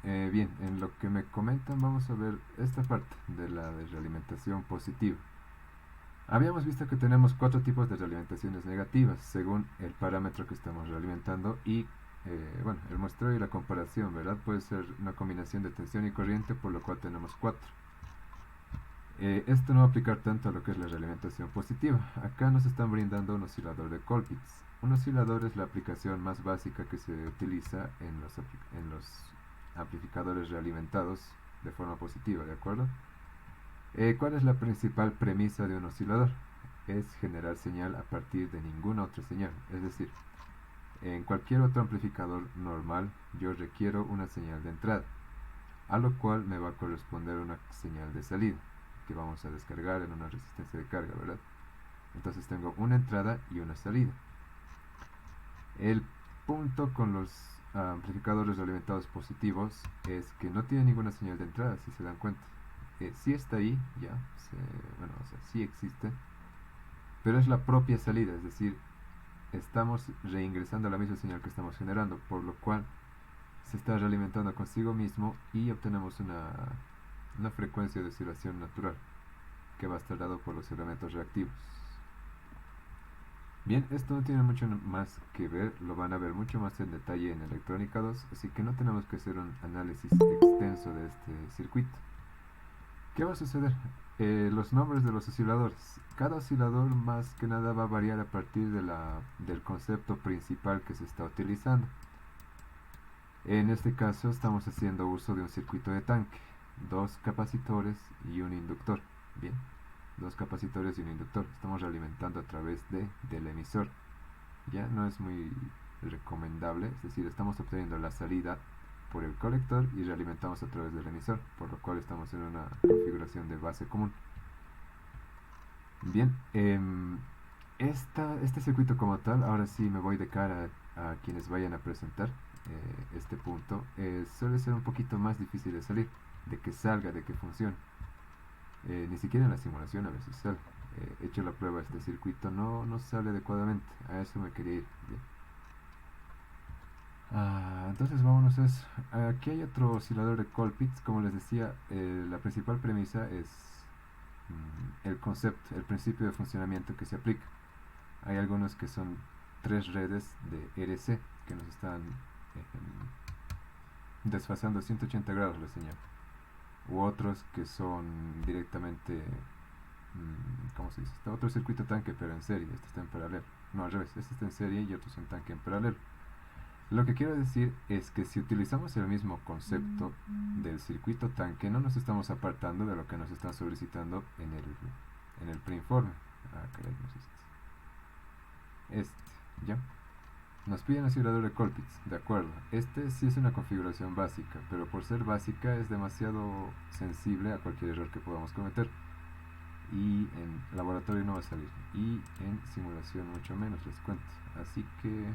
Bien, en lo que me comentan vamos a ver esta parte de la de realimentación positiva. Habíamos visto que tenemos cuatro tipos de realimentaciones negativas según el parámetro que estamos realimentando y bueno, el muestreo y la comparación, ¿verdad? Puede ser una combinación de tensión y corriente, por lo cual tenemos cuatro. Esto no va a aplicar tanto a lo que es la realimentación positiva. Acá nos están brindando un oscilador de Colpitts. Un oscilador es la aplicación más básica que se utiliza en los amplificadores realimentados de forma positiva, ¿de acuerdo? ¿Cuál es la principal premisa de un oscilador? Es generar señal a partir de ninguna otra señal. Es decir, en cualquier otro amplificador normal yo requiero una señal de entrada, a lo cual me va a corresponder una señal de salida, que vamos a descargar en una resistencia de carga, ¿verdad? Entonces tengo una entrada y una salida. El punto con los amplificadores realimentados positivos es que no tiene ninguna señal de entrada, si se dan cuenta. Sí está ahí, ya, bueno, o sea, sí existe, pero es la propia salida, es decir, estamos reingresando la misma señal que estamos generando, por lo cual se está realimentando consigo mismo y obtenemos una frecuencia de oscilación natural que va a estar dado por los elementos reactivos. Bien, esto no tiene mucho más que ver, lo van a ver mucho más en detalle en Electrónica 2, así que no tenemos que hacer un análisis extenso de este circuito. ¿Qué va a suceder? Los nombres de los osciladores. Cada oscilador más que nada va a variar a partir del concepto principal que se está utilizando. En este caso estamos haciendo uso de un circuito de tanque, dos capacitores y un inductor. Bien, dos capacitores y un inductor. Estamos realimentando a través del emisor. Ya no es muy recomendable, es decir, estamos obteniendo la salida por el colector y realimentamos a través del emisor, por lo cual estamos en una configuración de base común. Bien, este circuito como tal, ahora sí me voy de cara a quienes vayan a presentar este punto, suele ser un poquito más difícil de salir, de que salga, de que funcione. Ni siquiera en la simulación a veces sale. He hecho la prueba, este circuito no sale adecuadamente, a eso me quería ir. Bien. Entonces vámonos a eso. Aquí hay otro oscilador de Colpitts, como les decía, la principal premisa es el concepto, el principio de funcionamiento que se aplica. Hay algunos que son tres redes de RC que nos están desfasando 180 grados la señal, u otros que son directamente, ¿cómo se dice? Está otro circuito tanque pero en serie, este está en paralelo, no al revés, este está en serie y otro es un tanque en paralelo. Lo que quiero decir es que si utilizamos el mismo concepto del circuito tanque, no nos estamos apartando de lo que nos están solicitando en el preinforme. Caray, no sé si ¿ya? Nos piden oscilador de Colpitts, de acuerdo. Este sí es una configuración básica, pero por ser básica es demasiado sensible a cualquier error que podamos cometer. Y en laboratorio no va a salir. Y en simulación mucho menos, les cuento. Así que...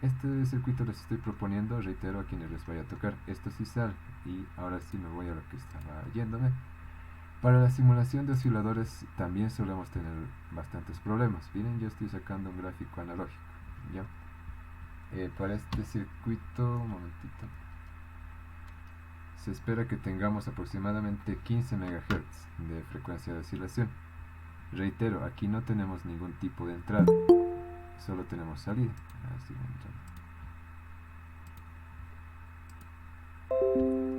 este circuito les estoy proponiendo, reitero a quienes les vaya a tocar. Esto sí sale. Y ahora sí me voy a lo que estaba yéndome. Para la simulación de osciladores también solemos tener bastantes problemas. Miren, yo estoy sacando un gráfico analógico. ¿Ya? Para este circuito, un momentito, se espera que tengamos aproximadamente 15 MHz de frecuencia de oscilación. Reitero, aquí no tenemos ningún tipo de entrada, solo tenemos salida.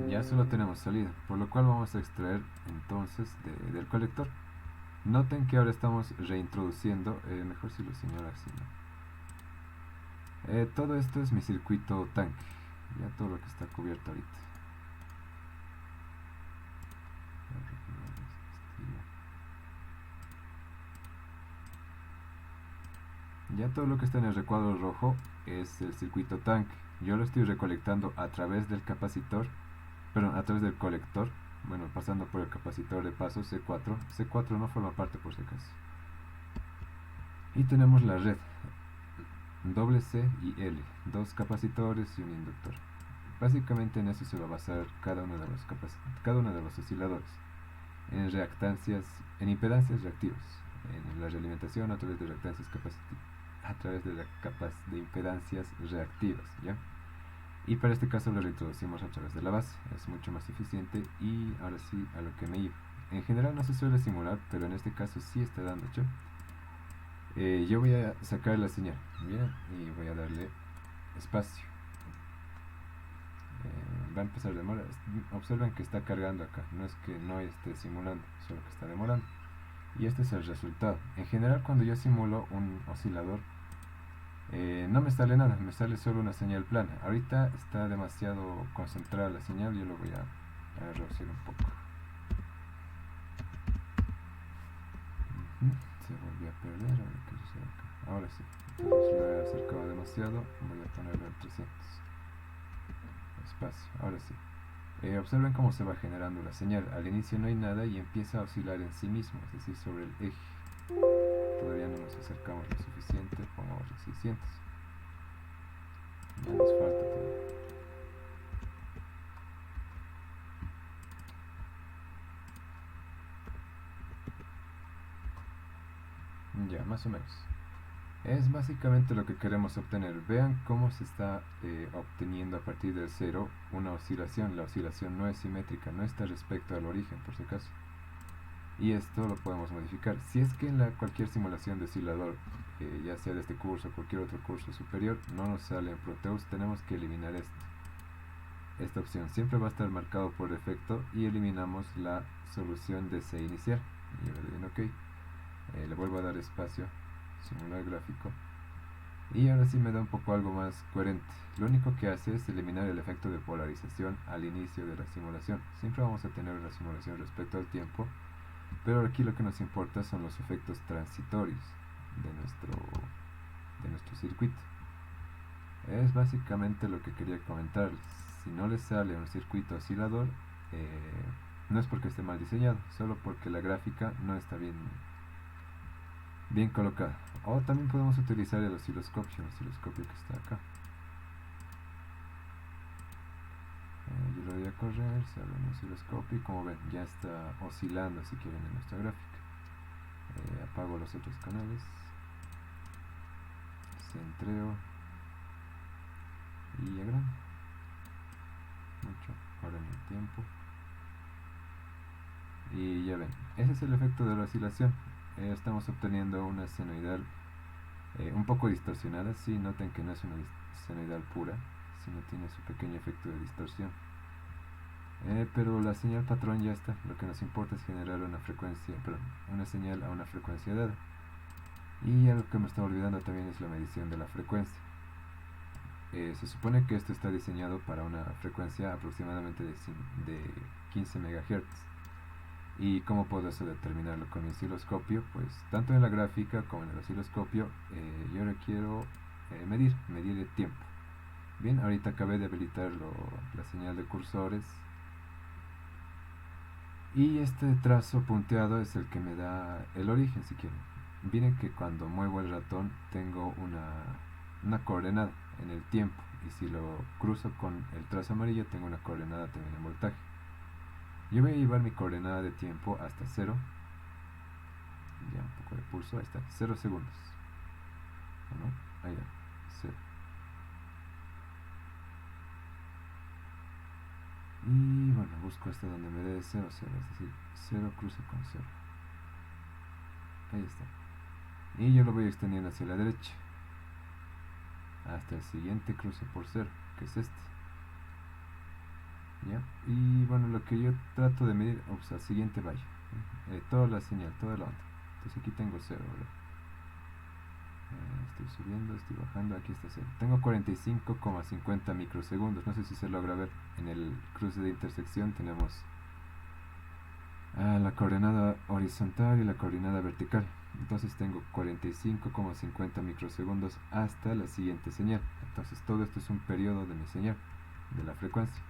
Ya solo tenemos salida, por lo cual vamos a extraer entonces del colector. Noten que ahora estamos reintroduciendo, mejor si lo señalo así, ¿no? Todo esto es mi circuito tanque, ya todo lo que está cubierto ahorita. Ya todo lo que está en el recuadro rojo es el circuito tanque. Yo lo estoy recolectando a través del capacitor, perdón, a través del colector, bueno, pasando por el capacitor de paso C4. C4 no forma parte por si acaso. Y tenemos la red doble C y L, dos capacitores y un inductor. Básicamente en eso se va a basar cada uno de los osciladores, en reactancias, en impedancias reactivas, en la realimentación a través de reactancias capacitivas, a través de impedancias reactivas, ¿ya? Y para este caso lo reintroducimos a través de la base, es mucho más eficiente. Y ahora sí, a lo que me iba. En general no se suele simular, pero en este caso sí está dando hecho. Yo voy a sacar la señal, bien, y voy a darle espacio. Va a empezar a demorar. Observen que está cargando acá, no es que no esté simulando, solo que está demorando. Y este es el resultado. En general, cuando yo simulo un oscilador, no me sale nada, me sale solo una señal plana. Ahorita está demasiado concentrada la señal, yo lo voy a reducir un poco. Se volvió a perder, a ver qué sucede acá. Ahora sí, entonces lo he acercado demasiado, voy a ponerlo en 300. Espacio, ahora sí. Observen cómo se va generando la señal. Al inicio no hay nada y empieza a oscilar en sí mismo, es decir, sobre el eje. Todavía no nos acercamos lo suficiente, pongamos los 600. Ya nos falta todo. Ya, más o menos. Es básicamente lo que queremos obtener. Vean cómo se está obteniendo a partir del cero una oscilación. La oscilación no es simétrica, no está respecto al origen, por si acaso. Y esto lo podemos modificar. Si es que en cualquier simulación de oscilador, ya sea de este curso o cualquier otro curso superior, no nos sale en Proteus, tenemos que eliminar esta opción. Siempre va a estar marcado por defecto y eliminamos la solución de C inicial. Y yo le doy en OK. Le vuelvo a dar espacio, simular gráfico. Y ahora sí me da un poco algo más coherente. Lo único que hace es eliminar el efecto de polarización al inicio de la simulación. Siempre vamos a tener una simulación respecto al tiempo, pero aquí lo que nos importa son los efectos transitorios de nuestro circuito. Es básicamente lo que quería comentarles. Si no les sale un circuito oscilador, no es porque esté mal diseñado, solo porque la gráfica no está bien colocada. O también podemos utilizar el osciloscopio que está acá. Yo lo voy a correr, se abre un osciloscopio y como ven ya está oscilando si quieren en nuestra gráfica. Apago los otros canales, centreo y agrando mucho ahora en el tiempo. Y ya ven, ese es el efecto de la oscilación. Estamos obteniendo una senoidal un poco distorsionada. Sí, noten que no es una senoidal pura, sino tiene su pequeño efecto de distorsión. Pero la señal patrón ya está. Lo que nos importa es generar una señal a una frecuencia dada. Y algo que me estaba olvidando también es la medición de la frecuencia. Se supone que esto está diseñado para una frecuencia aproximadamente de 15 MHz. ¿Y cómo puedo eso determinarlo con mi osciloscopio? Pues tanto en la gráfica como en el osciloscopio yo requiero medir el tiempo. Bien, ahorita acabé de habilitar la señal de cursores y este trazo punteado es el que me da el origen, si quieren. Miren que cuando muevo el ratón tengo una coordenada en el tiempo, y si lo cruzo con el trazo amarillo tengo una coordenada también en voltaje. Yo voy a llevar mi coordenada de tiempo hasta 0. Ya un poco de pulso, ahí está, 0 segundos. ¿No? Ahí va, 0. Y bueno, busco hasta donde me dé 0, 0, es decir, 0 cruce con 0. Ahí está. Y yo lo voy extendiendo hacia la derecha hasta el siguiente cruce por 0, que es este. ¿Ya? Y bueno, lo que yo trato de medir, al siguiente vaya, toda la señal, toda la onda. Entonces aquí tengo 0, ¿verdad? Estoy subiendo, estoy bajando, aquí está 0. Tengo 45,50 microsegundos. No sé si se logra ver. En el cruce de intersección tenemos la coordenada horizontal y la coordenada vertical. Entonces tengo 45,50 microsegundos hasta la siguiente señal. Entonces todo esto es un periodo de mi señal, de la frecuencia.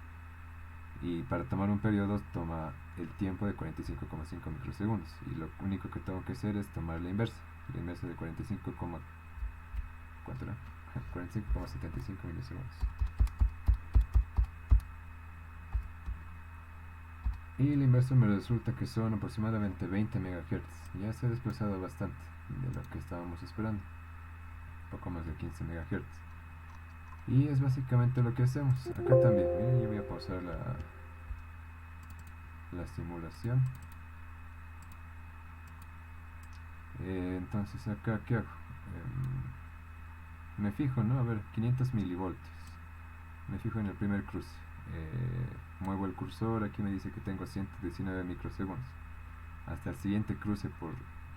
Y para tomar un periodo toma el tiempo de 45,5 microsegundos. Y lo único que tengo que hacer es tomar la inversa. La inversa de 45, ¿cuánto era? 45,75 milisegundos. Y la inversa me resulta que son aproximadamente 20 MHz. Ya se ha desplazado bastante de lo que estábamos esperando. Un poco más de 15 MHz. Y es básicamente lo que hacemos. Acá también, miren, yo voy a pausar la simulación. Entonces acá, ¿qué hago? Me fijo, ¿no? A ver, 500 milivoltios. Me fijo en el primer cruce. Muevo el cursor, aquí me dice que tengo 119 microsegundos. Hasta el siguiente cruce por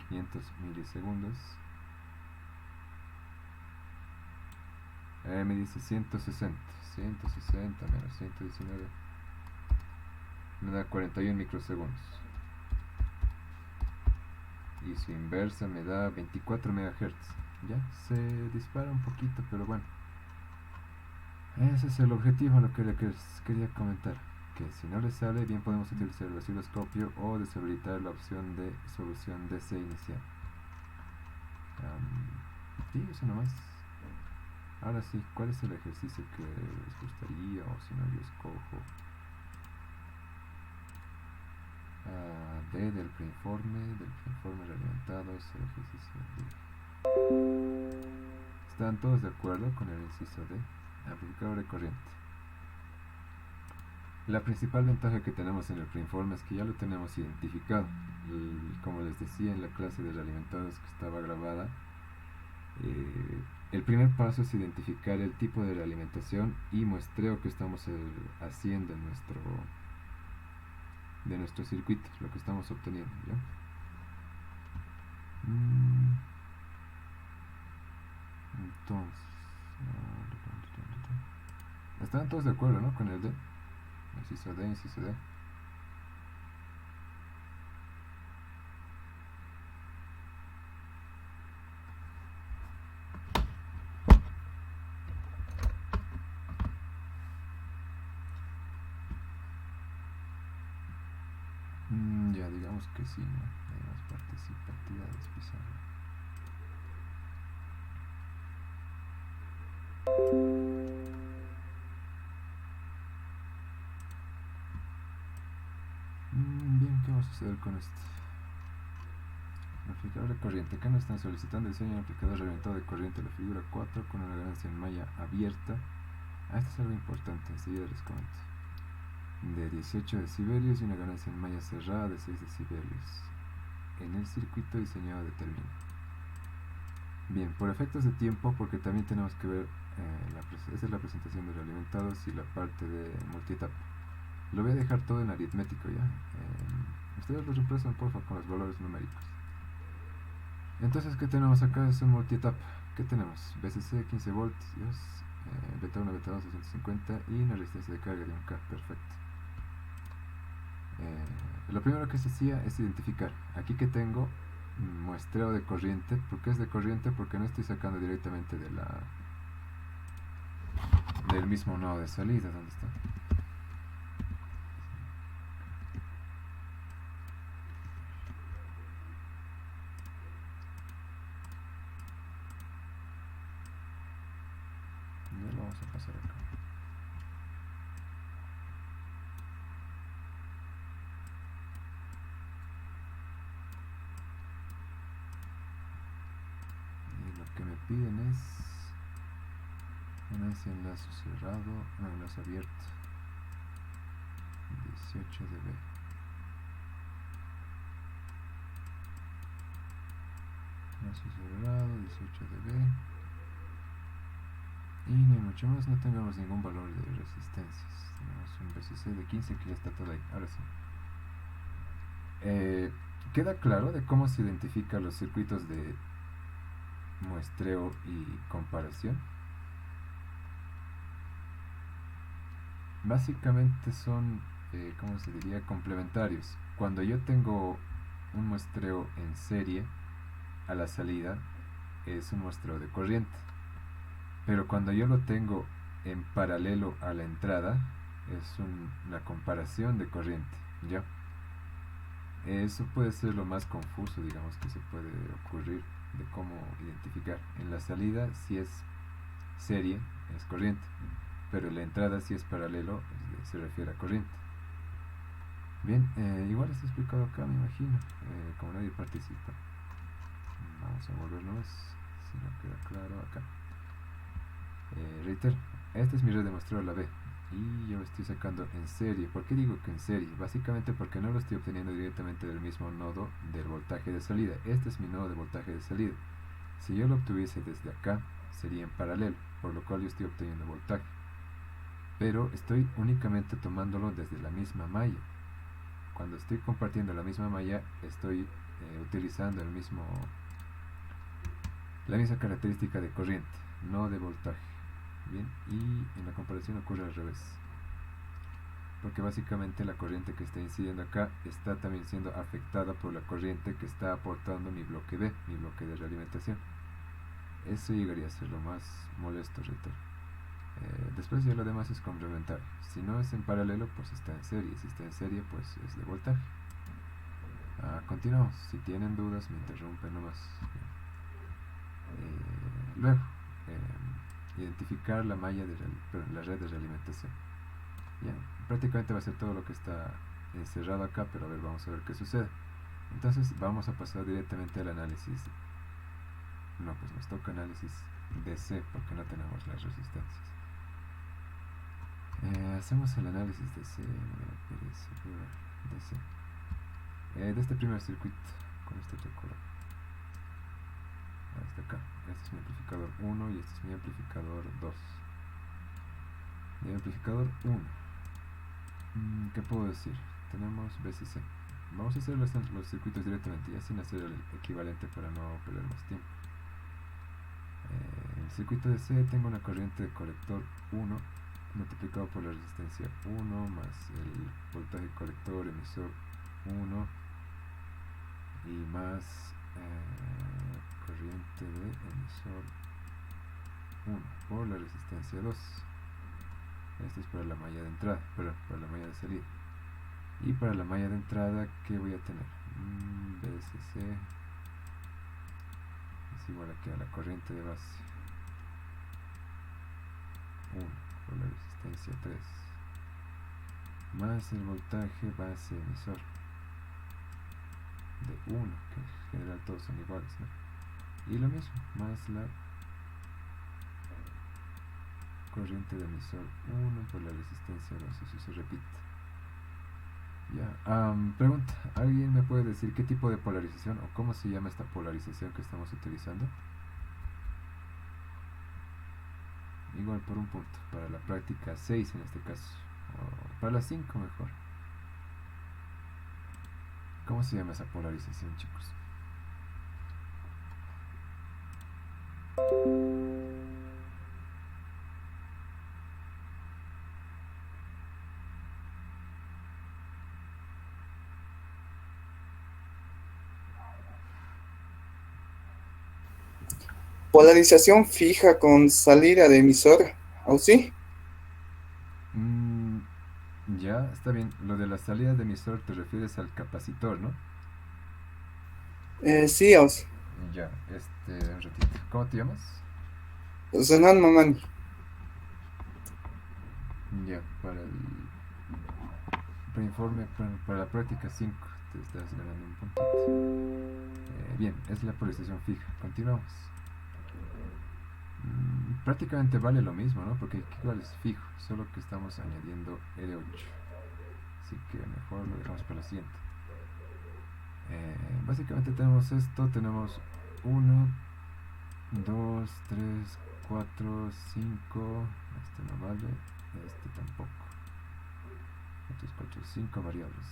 500 milisegundos. Me dice 160. 160 menos 119. Me da 41 microsegundos. Y su inversa me da 24 MHz. Ya, se dispara un poquito, pero bueno. Ese es el objetivo, lo que les quería comentar. Que si no les sale, bien podemos utilizar el osciloscopio o deshabilitar la opción de solución DC inicial. Sí, eso nomás. Ahora sí, ¿cuál es el ejercicio que les gustaría? O si no, yo escojo D del preinforme realimentados, el ejercicio D. ¿Están todos de acuerdo con el inciso D? Amplificador de corriente. La principal ventaja que tenemos en el preinforme es que ya lo tenemos identificado. Como les decía en la clase de realimentados que estaba grabada, el primer paso es identificar el tipo de realimentación y muestreo que estamos haciendo de nuestro circuito, lo que estamos obteniendo, ¿ya? Entonces, ¿están todos de acuerdo, no? Con el D. Inciso D, inciso D. Ya digamos que sí, ¿no? Hay más participatividades, pizarra. Bien, ¿qué va a suceder con esto? Amplificador de corriente. Acá nos están solicitando diseño de un amplificador reventado de corriente, la figura 4, con una ganancia en malla abierta. Esto es algo importante, enseguida les comento. De 18 decibelios y una ganancia en malla cerrada de 6 decibelios. En el circuito diseñado determina. Bien, por efectos de tiempo, porque también tenemos que ver, esa es la presentación de realimentados y la parte de multietapa. Lo voy a dejar todo en aritmético ya. Ustedes lo reemplazan porfa con los valores numéricos. Entonces, ¿qué tenemos acá? Es un multietapa. ¿Qué tenemos? VCC 15 voltios, beta 1, beta 2 250 y una resistencia de carga de 1K. Perfecto. Lo primero que se hacía es identificar. Aquí que tengo muestreo de corriente. ¿Por qué es de corriente? Porque no estoy sacando directamente del mismo nodo de salida. ¿Dónde está? Ya lo vamos a pasar acá. Y lo que me piden es ganancia enlace cerrado, no, enlace abierto, 18 dB. Enlace cerrado, 18 dB. Y no hay mucho más, no tengamos ningún valor de resistencias. Tenemos un VCC de 15 que ya está todo ahí. Ahora sí. ¿Queda claro de cómo se identifican los circuitos de muestreo y comparación? Básicamente son, ¿cómo se diría? Complementarios. Cuando yo tengo un muestreo en serie, a la salida es un muestreo de corriente. Pero cuando yo lo tengo en paralelo a la entrada, es una comparación de corriente, ¿ya? Eso puede ser lo más confuso, digamos, que se puede ocurrir de cómo identificar. En la salida, si es serie, es corriente, pero en la entrada, si es paralelo, se refiere a corriente. Bien, igual está explicado acá, me imagino, como nadie participa. Vamos a volvernos, si no queda claro acá. Reitero, esta es mi red de muestreo a la B y yo lo estoy sacando en serie. ¿Por qué digo que en serie? Básicamente porque no lo estoy obteniendo directamente del mismo nodo del voltaje de salida. Este es mi nodo de voltaje de salida. Si yo lo obtuviese desde acá, sería en paralelo, por lo cual yo estoy obteniendo voltaje. Pero estoy únicamente tomándolo desde la misma malla. Cuando estoy compartiendo la misma malla, estoy utilizando la misma característica de corriente, no de voltaje. Bien, y en la comparación ocurre al revés, porque básicamente la corriente que está incidiendo acá está también siendo afectada por la corriente que está aportando mi bloque B, mi bloque de realimentación. Eso llegaría a ser lo más molesto, reitero. Después ya lo demás es complementario. Si no es en paralelo, pues está en serie. Si está en serie, pues es de voltaje. Continuamos. Si tienen dudas, me interrumpen nomás. Luego, identificar la malla la red de realimentación. Ya, prácticamente va a ser todo lo que está encerrado acá, pero a ver, vamos a ver qué sucede. Entonces vamos a pasar directamente al análisis. No, pues nos toca análisis DC porque no tenemos las resistencias. Hacemos el análisis DC, de este primer circuito con este otro color. Hasta acá. Este es mi amplificador 1 y este es mi amplificador 2. Mi amplificador 1. ¿Qué puedo decir? Tenemos BCC. Vamos a hacer los circuitos directamente, ya sin hacer el equivalente para no perder más tiempo. En el circuito de C tengo una corriente de colector 1 multiplicado por la resistencia 1 más el voltaje colector emisor 1 y más corriente de emisor 1 por la resistencia 2. Esto es para la malla de entrada, perdón, para la malla de salida. Y para la malla de entrada, ¿qué voy a tener? BSC es igual aquí a la corriente de base 1 por la resistencia 3 más el voltaje base emisor de 1, que en general todos son iguales, ¿no? Y lo mismo, más la corriente de emisor 1 por la resistencia 2, eso se repite. Ya, pregunta, ¿alguien me puede decir qué tipo de polarización o cómo se llama esta polarización que estamos utilizando? Igual por un punto, para la práctica 6 en este caso, o para la 5 mejor. ¿Cómo se llama esa polarización, chicos? Polarización fija con salida de emisor, ¿o sí? Ya, está bien. Lo de la salida de emisor te refieres al capacitor, ¿no? Sí, ¿o sí? Ya, un ratito. ¿Cómo te llamas? Renan Mamani. Ya, para la práctica 5 te estás ganando un puntito. Bien, es la polarización fija. Continuamos. Prácticamente vale lo mismo, ¿no? Porque igual es fijo, solo que estamos añadiendo R8. Así que mejor lo dejamos para la siguiente. Básicamente tenemos esto, tenemos 1, 2, 3, 4, 5, este no vale, este tampoco. Estos 4, 5 variables.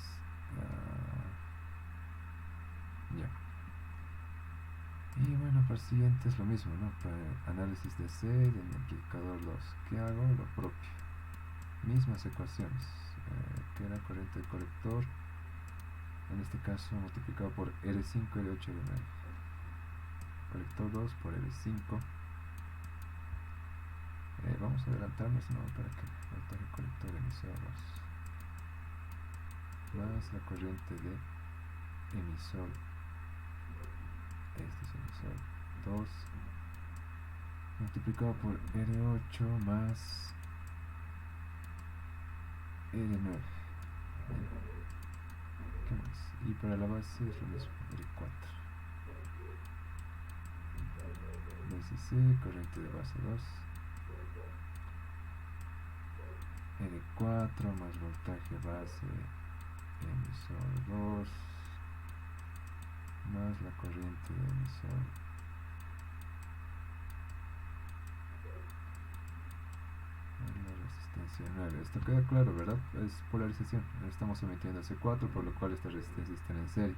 Ya. Y bueno, para el siguiente es lo mismo, ¿no? Para análisis de C, de mi amplificador 2, ¿qué hago? Lo propio. Mismas ecuaciones. Que era corriente de colector, en este caso multiplicado por R5, R8, R9. Colector 2 por R5. Vamos a adelantarnos, ¿no? Para que el voltaje colector emisor 2 más la corriente de emisor, este es emisor 2, multiplicado por R8 más R9. ¿Qué más? Y para la base es lo mismo, R4. BCC, corriente de base 2 R4 más voltaje base emisor 2 más la corriente de emisor la resistencia 9. Esto queda claro, ¿verdad? Es polarización. Estamos emitiendo C4, por lo cual estas resistencias están en serie.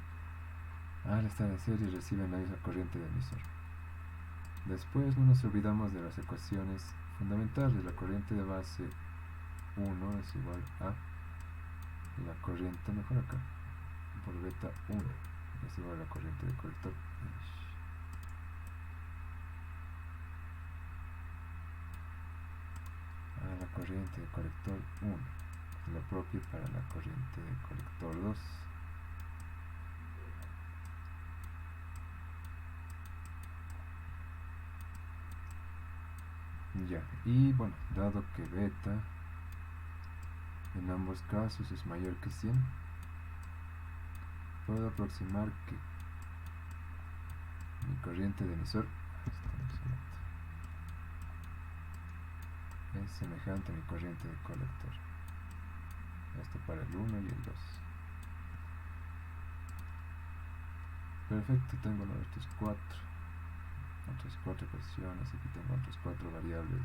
Al estar en serie reciben la misma corriente de emisor. Después no nos olvidamos de las ecuaciones fundamentales. La corriente de base 1 es igual a la corriente, mejor acá, por beta 1 es igual a la corriente de colector a la corriente de colector 1, lo propio para la corriente de colector 2. Ya, y bueno, dado que beta en ambos casos es mayor que 100, puedo aproximar que mi corriente de emisor es semejante a mi corriente de colector. Esto para el 1 y el 2. Perfecto, tengo otras cuatro ecuaciones. Aquí tengo otras 4 variables.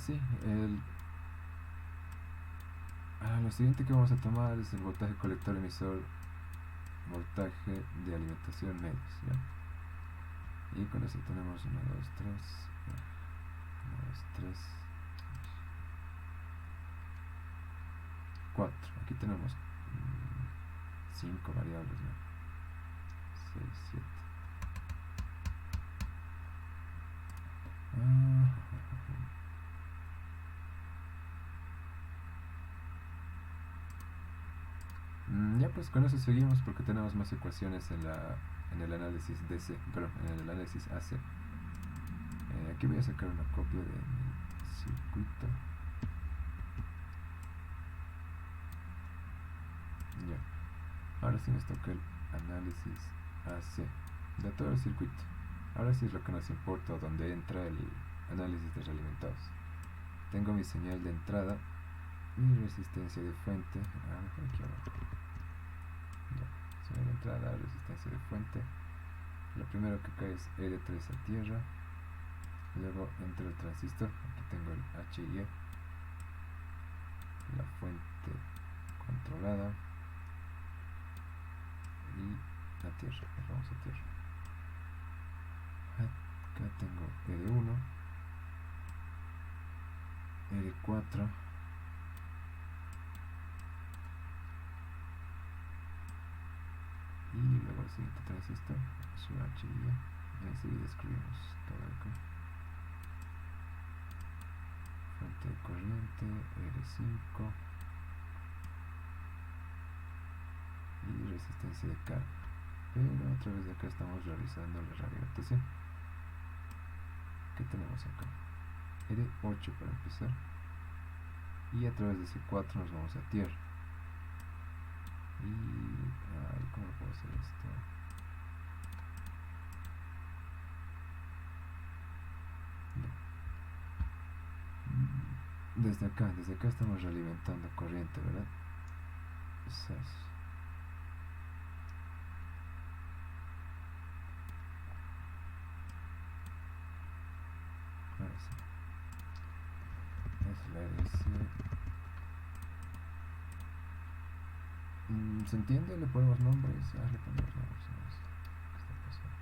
Sí, lo siguiente que vamos a tomar es el voltaje colector emisor, voltaje de alimentación medios, ¿ya? Y con eso tenemos 1, 2, 3, 1, 2, 3, 4. Aquí tenemos 5 variables, ¿no? 6, 7. Ya pues con eso seguimos porque tenemos más ecuaciones en el análisis DC, pero en el análisis AC. Aquí voy a sacar una copia de mi circuito. Ya. Ahora sí nos toca el análisis AC de todo el circuito. Ahora sí es lo que nos importa, donde entra el análisis de realimentados. Tengo mi señal de entrada y resistencia de fuente. Mejor aquí abajo. Ya. Señal de entrada, resistencia de fuente. Lo primero que cae es R3 a tierra. Luego entra el transistor. Aquí tengo el HIE. La fuente controlada. Y la tierra. Vamos a tierra. Acá tengo R1, R4, y luego el siguiente transistor, su HIE, y enseguida escribimos todo acá. Fuente de corriente, R5, y resistencia de carga. Pero a través de acá estamos realizando la radioadaptación. ¿Qué tenemos acá? R8 para empezar, y a través de C4 nos vamos a tierra. Y ¿cómo puedo hacer esto? Desde acá estamos realimentando corriente, ¿verdad? Eso es. Ahora sí. Es la RC. ¿Se entiende? ¿Le ponemos nombres? Le ponemos nombres. ¿Qué está pasando?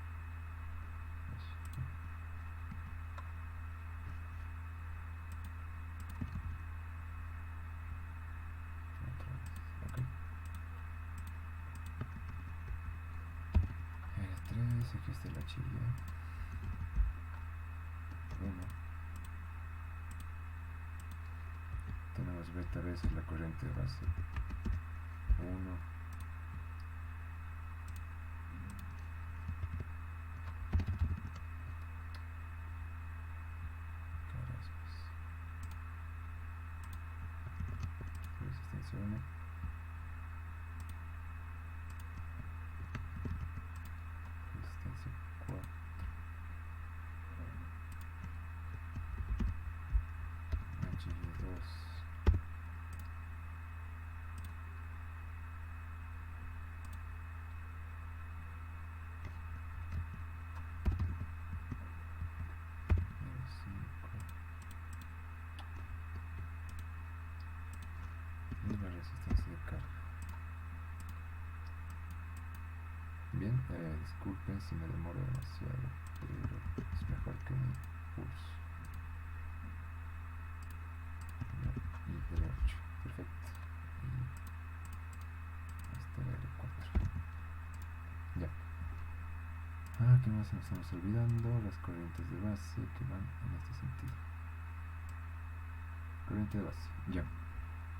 Otra vez. Ok. R3, aquí está la chilla. 1. Tenemos beta veces la corriente de base. 1. Resistencia 1. Resistencia 4. Bien, disculpen si me demoro demasiado, pero es mejor que mi pulso. Ya, y L8, perfecto. Y este era L4. Ya. ¿Qué más nos estamos olvidando? Las corrientes de base que van en este sentido. Corriente de base, ya.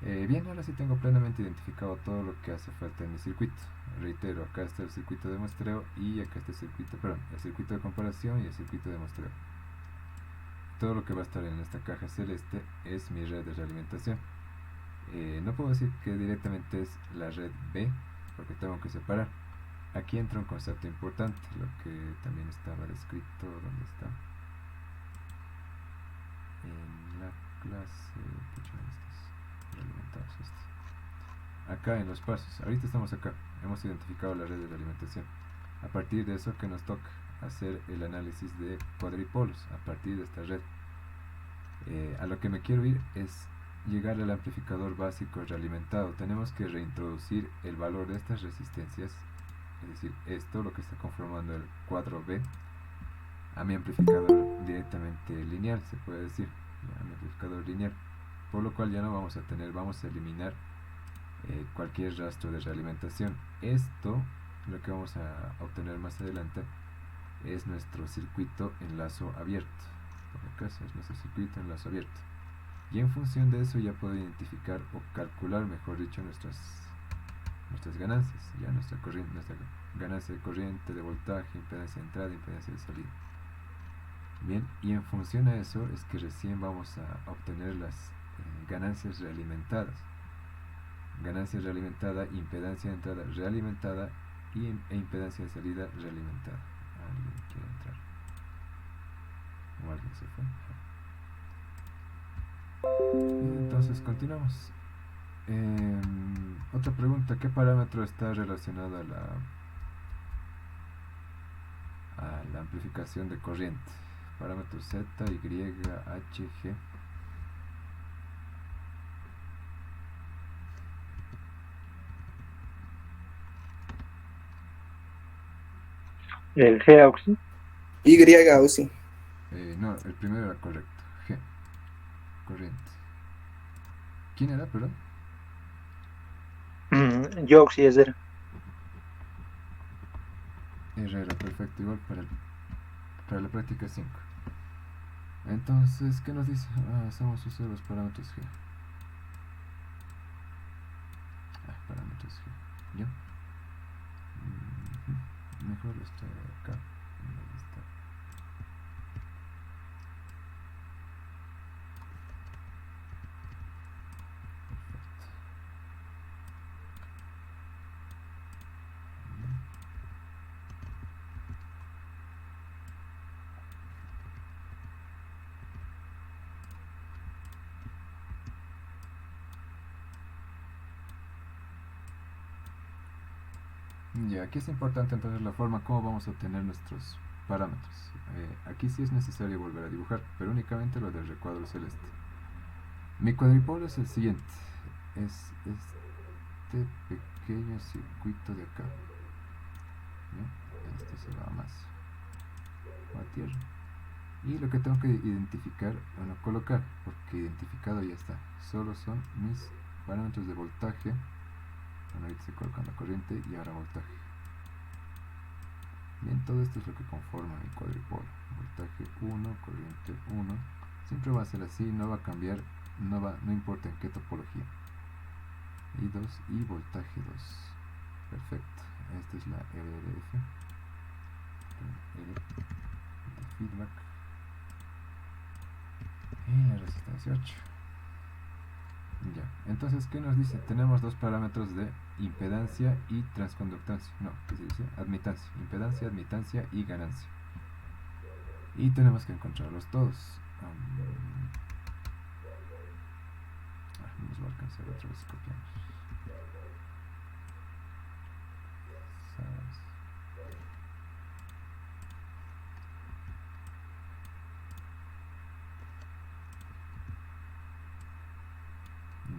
Bien, ahora sí tengo plenamente identificado todo lo que hace falta en mi circuito. Reitero, acá está el circuito de muestreo y acá está el circuito de comparación y el circuito de muestreo. Todo lo que va a estar en esta caja celeste es mi red de realimentación. No puedo decir que directamente es la red B, porque tengo que separar. Aquí entra un concepto importante, lo que también estaba descrito, ¿dónde está? En la clase, ¿qué chingados estos? Realimentados, acá en los pasos, ahorita estamos acá, hemos identificado la red de realimentación. A partir de eso, que nos toca hacer el análisis de cuadripolos a partir de esta red. A lo que me quiero ir es llegar al amplificador básico realimentado. Tenemos que reintroducir el valor de estas resistencias, es decir, esto, lo que está conformando el cuadro B, a mi amplificador directamente lineal, se puede decir, a mi amplificador lineal, por lo cual ya no vamos a tener, vamos a eliminar cualquier rastro de realimentación. Esto, lo que vamos a obtener más adelante, es nuestro circuito en lazo abierto. Por acá es nuestro circuito en lazo abierto. Y en función de eso ya puedo identificar o calcular, mejor dicho, nuestras ganancias, ya nuestra ganancia de corriente, de voltaje, impedancia de entrada, impedancia de salida. Bien, y en función a eso es que recién vamos a obtener las ganancias realimentadas. Ganancia realimentada, impedancia de entrada realimentada e impedancia de salida realimentada. ¿Alguien quiere entrar? ¿O alguien se fue? Entonces continuamos. Otra pregunta, ¿qué parámetro está relacionado a la amplificación de corriente? Parámetro Z, Y, H, G. El G, Auxi. Y, Auxi. No, el primero era correcto. G, corriente. ¿Quién era, perdón? Yo, Auxi, es R. Herrera, perfecto, igual para la práctica 5. Entonces, ¿qué nos dice? Somos uso de los parámetros G. Parámetros G. ¿Ya? Mejor esto acá. Ahí está. Ya, aquí es importante entonces la forma como vamos a obtener nuestros parámetros. Aquí sí es necesario volver a dibujar, pero únicamente lo del recuadro celeste. Mi cuadripolo es el siguiente. Es este pequeño circuito de acá. ¿Ya? Este se va más a tierra. Y lo que tengo que identificar, bueno, colocar, porque identificado ya está. Solo son mis parámetros de voltaje. Bueno, ahorita estoy colocando corriente y ahora voltaje. Bien, todo esto es lo que conforma mi cuadripolo. Voltaje 1, corriente 1. Siempre va a ser así, no va a cambiar, no importa en qué topología. Y 2 y voltaje 2. Perfecto. Esta es la RDF. L de feedback. Y la resistencia 8. Ya, entonces, ¿qué nos dice? Tenemos dos parámetros de impedancia y transconductancia. No, ¿qué se dice? Admitancia. Impedancia, admitancia y ganancia. Y tenemos que encontrarlos todos. No nos va a alcanzar otra vez copiamos.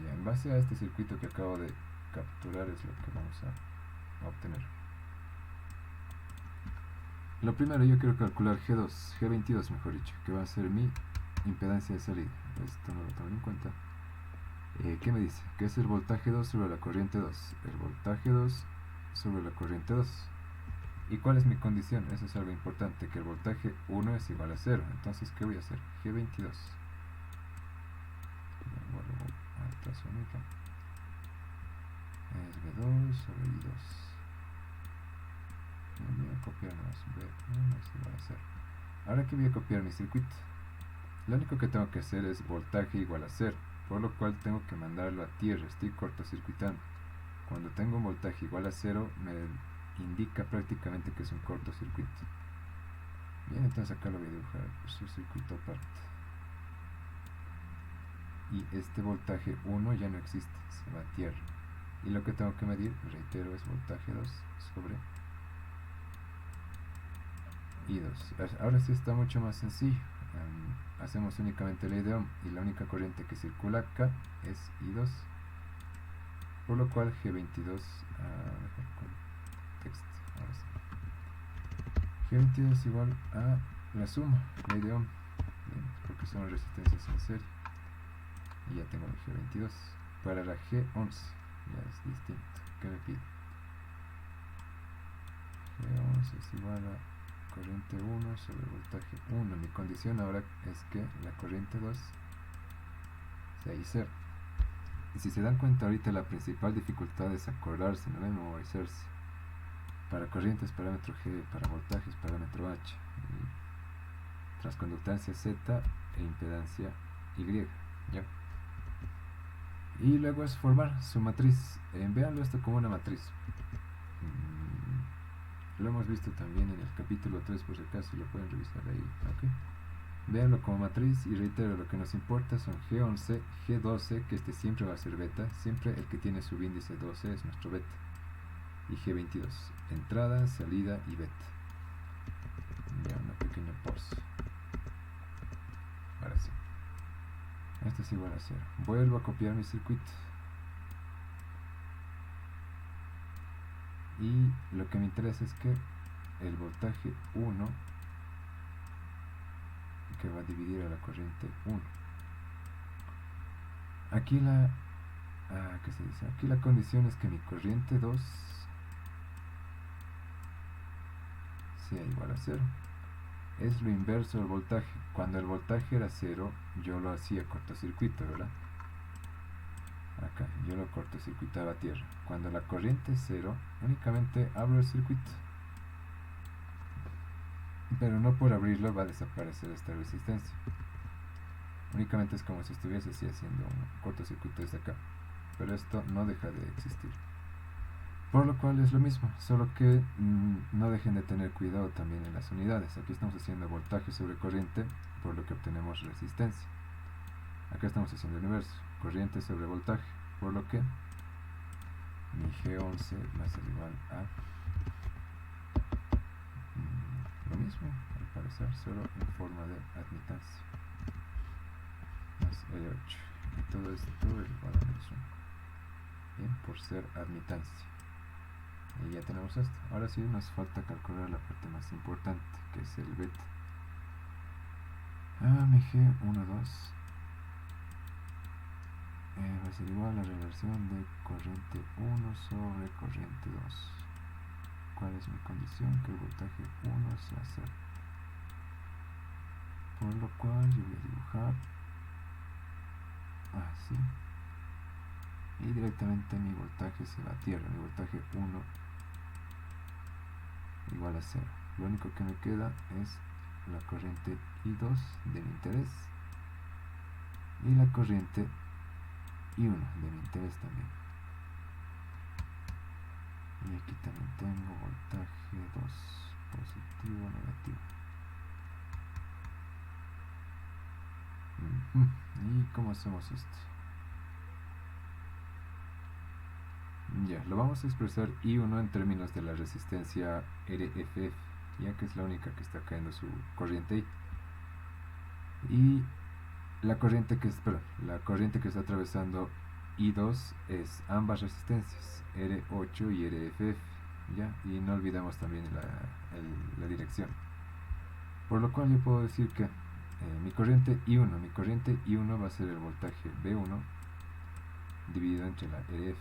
Ya, en base a este circuito que acabo de capturar es lo que vamos a obtener. Lo primero yo quiero calcular G2, G22 mejor dicho, que va a ser mi impedancia de salida. Esto no lo tomen en cuenta. ¿Qué me dice? Que es el voltaje 2 sobre la corriente 2. El voltaje 2 sobre la corriente 2. ¿Y cuál es mi condición? Eso es algo importante, que el voltaje 1 es igual a 0. Entonces, ¿qué voy a hacer? G22. Es B2 sobre I2. Voy a copiar más. B1 es igual a 0. Ahora que voy a copiar mi circuito, lo único que tengo que hacer es voltaje igual a 0, por lo cual tengo que mandarlo a tierra. Estoy cortocircuitando. Cuando tengo un voltaje igual a 0 me indica prácticamente que es un cortocircuito. Bien, entonces acá lo voy a dibujar por su circuito aparte. Y este voltaje 1 ya no existe, se va a tierra. Y lo que tengo que medir, reitero, es voltaje 2 sobre I2. Ahora sí está mucho más sencillo. Hacemos únicamente ley de Ohm y la única corriente que circula acá es I2, por lo cual G22, mejor con texto, ahora sí. G22 igual a la suma, ley de Ohm, bien, porque son resistencias en serie. Y ya tengo mi G22. Para la G11 ya es distinto. ¿Qué me pide? G11 es igual a corriente 1 sobre voltaje 1. Mi condición ahora es que la corriente 2 sea I0. Y si se dan cuenta ahorita, la principal dificultad es acordarse, no es memorizarse. Para corrientes parámetro G, para voltajes parámetro H, y transconductancia Z e impedancia Y, ¿ya? Y luego es formar su matriz. Véanlo esto como una matriz. Lo hemos visto también en el capítulo 3 por si acaso, lo pueden revisar ahí. ¿Okay? Véanlo como matriz y reitero, lo que nos importa son G11, G12, que este siempre va a ser beta, siempre el que tiene subíndice 12 es nuestro beta. Y G22, entrada, salida y beta. Ya una pequeña pausa. Ahora sí. Esto es igual a 0. Vuelvo a copiar mi circuito. Y lo que me interesa es que el voltaje 1, que va a dividir a la corriente 1. Aquí ¿qué se dice? Aquí la condición es que mi corriente 2 sea igual a 0. Es lo inverso del voltaje. Cuando el voltaje era 0, yo lo hacía cortocircuito, ¿verdad? Acá, yo lo cortocircuitaba a tierra. Cuando la corriente es 0, únicamente abro el circuito. Pero no por abrirlo va a desaparecer esta resistencia. Únicamente es como si estuviese así haciendo un cortocircuito desde acá. Pero esto no deja de existir. Por lo cual es lo mismo, solo que no dejen de tener cuidado también en las unidades. Aquí estamos haciendo voltaje sobre corriente, por lo que obtenemos resistencia. Acá estamos haciendo el inverso, corriente sobre voltaje, por lo que mi G11 va a ser igual a lo mismo, al parecer, solo en forma de admitancia. Más L8. Y todo esto igual a menos 1. Bien, por ser admitancia. Y ya tenemos esto. Ahora sí nos falta calcular la parte más importante, que es el beta. Mi G12 va a ser igual a la relación de corriente 1 sobre corriente 2. ¿Cuál es mi condición? Que el voltaje 1 sea 0. Por lo cual yo voy a dibujar así. Y directamente mi voltaje se va a tierra. Mi voltaje 1 igual a 0. Lo único que me queda es la corriente I2 de mi interés y la corriente I1 de mi interés también. Y aquí también tengo voltaje 2 positivo, negativo. ¿Y cómo hacemos esto? Ya, lo vamos a expresar I1 en términos de la resistencia RFF, ya que es la única que está cayendo su corriente I. Y la corriente que está atravesando I2 es ambas resistencias, R8 y RFF. ¿ya? Y no olvidemos también la dirección. Por lo cual yo puedo decir que mi corriente I1 va a ser el voltaje B1 dividido entre la RF.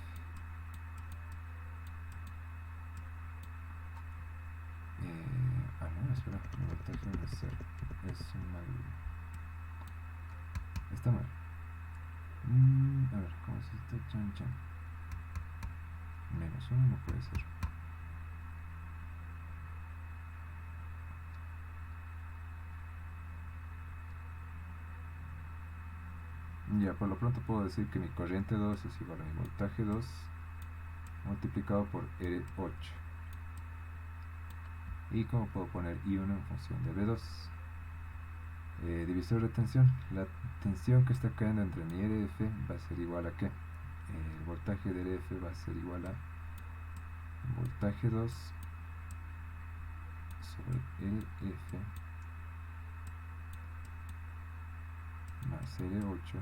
No, espera, el voltaje no es 0. Es un mal. Está mal. A ver, ¿cómo es esto? Chan, chan. Menos 1 no puede ser. Ya, por lo pronto puedo decir que mi corriente 2 es igual a mi voltaje 2 multiplicado por R8. Y como puedo poner I1 en función de B2. Divisor de tensión. La tensión que está cayendo entre mi RF va a ser igual a ¿qué? El voltaje de RF va a ser igual a voltaje 2 sobre RF más R8.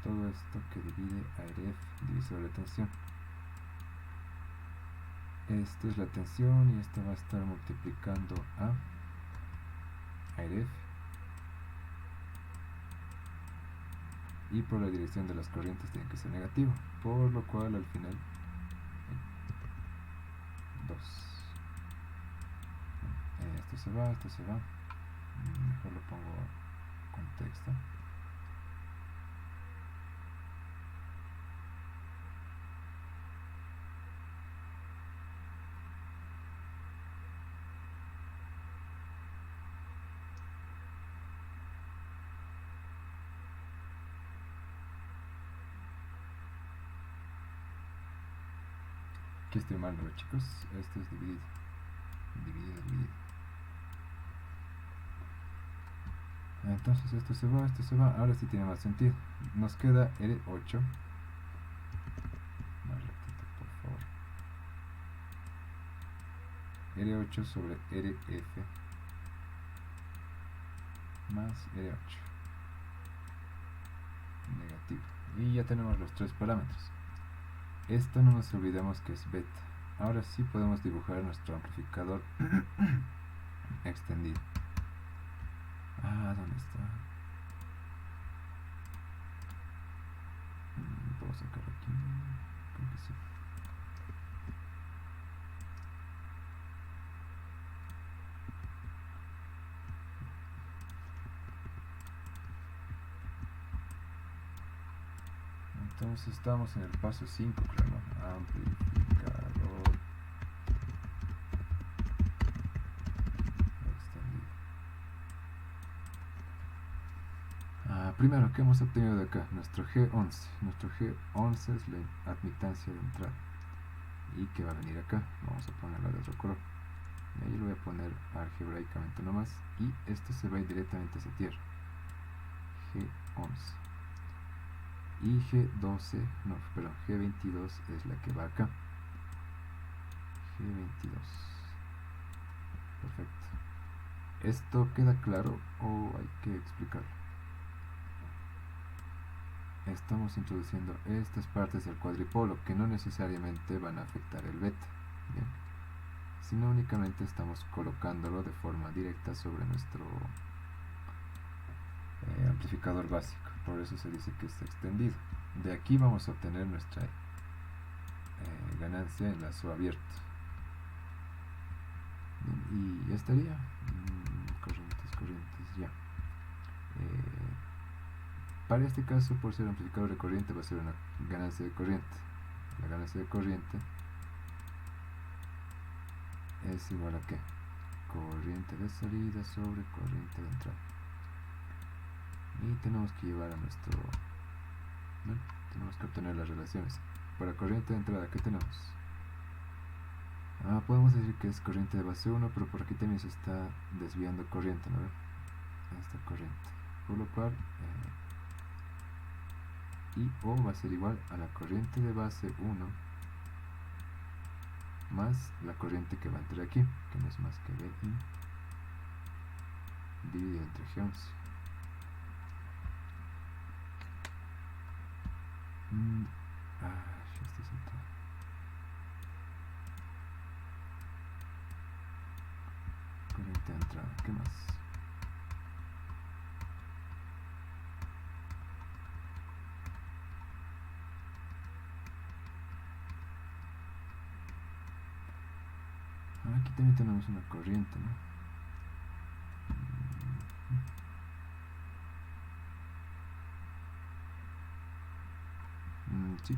Todo esto que divide a RF, divisor de tensión. Esta es la tensión y esto va a estar multiplicando a RF. Y por la dirección de las corrientes tiene que ser negativo, por lo cual al final 2. Esto se va, mejor lo pongo con texto. Aquí estoy mal, ¿no, chicos? Esto es dividido. Entonces esto se va, ahora sí tiene más sentido. Nos queda R8. Más ratito, por favor. R8 sobre RF más R8. Negativo. Y ya tenemos los tres parámetros. Esto no nos olvidemos que es beta. Ahora sí podemos dibujar nuestro amplificador extendido. ¿Dónde está? Puedo sacar aquí. Creo que sí. Entonces estamos en el paso 5, claro. Amplificador extendido. Primero, ¿qué hemos obtenido de acá? Nuestro G11. Nuestro G11 es la admitancia de entrada. ¿Y qué va a venir acá? Vamos a ponerla de otro color. Y ahí lo voy a poner algebraicamente nomás. Y esto se va a ir directamente hacia tierra. G11. Y G12, no, perdón, G22 es la que va acá. G22. Perfecto. ¿Esto queda claro o hay que explicarlo? Estamos introduciendo estas partes del cuadripolo que no necesariamente van a afectar el beta, ¿bien? Sino únicamente estamos colocándolo de forma directa sobre nuestro amplificador básico. Por eso se dice que está extendido. De aquí vamos a obtener nuestra ganancia en lazo abierto. Bien, y ya estaría. Corrientes, ya. Para este caso, por ser amplificador de corriente, va a ser una ganancia de corriente. La ganancia de corriente es igual a ¿qué? Corriente de salida sobre corriente de entrada. Y tenemos que llevar a nuestro... Bueno, tenemos que obtener las relaciones. Para corriente de entrada, ¿qué tenemos? Podemos decir que es corriente de base 1, pero por aquí también se está desviando corriente, ¿no? Esta corriente. Por lo cual, I-O va a ser igual a la corriente de base 1 más la corriente que va a entrar aquí, que no es más que BI dividido entre G11. Esto es corriente de entrada. ¿Qué más? Aquí también tenemos una corriente, ¿no? Sí.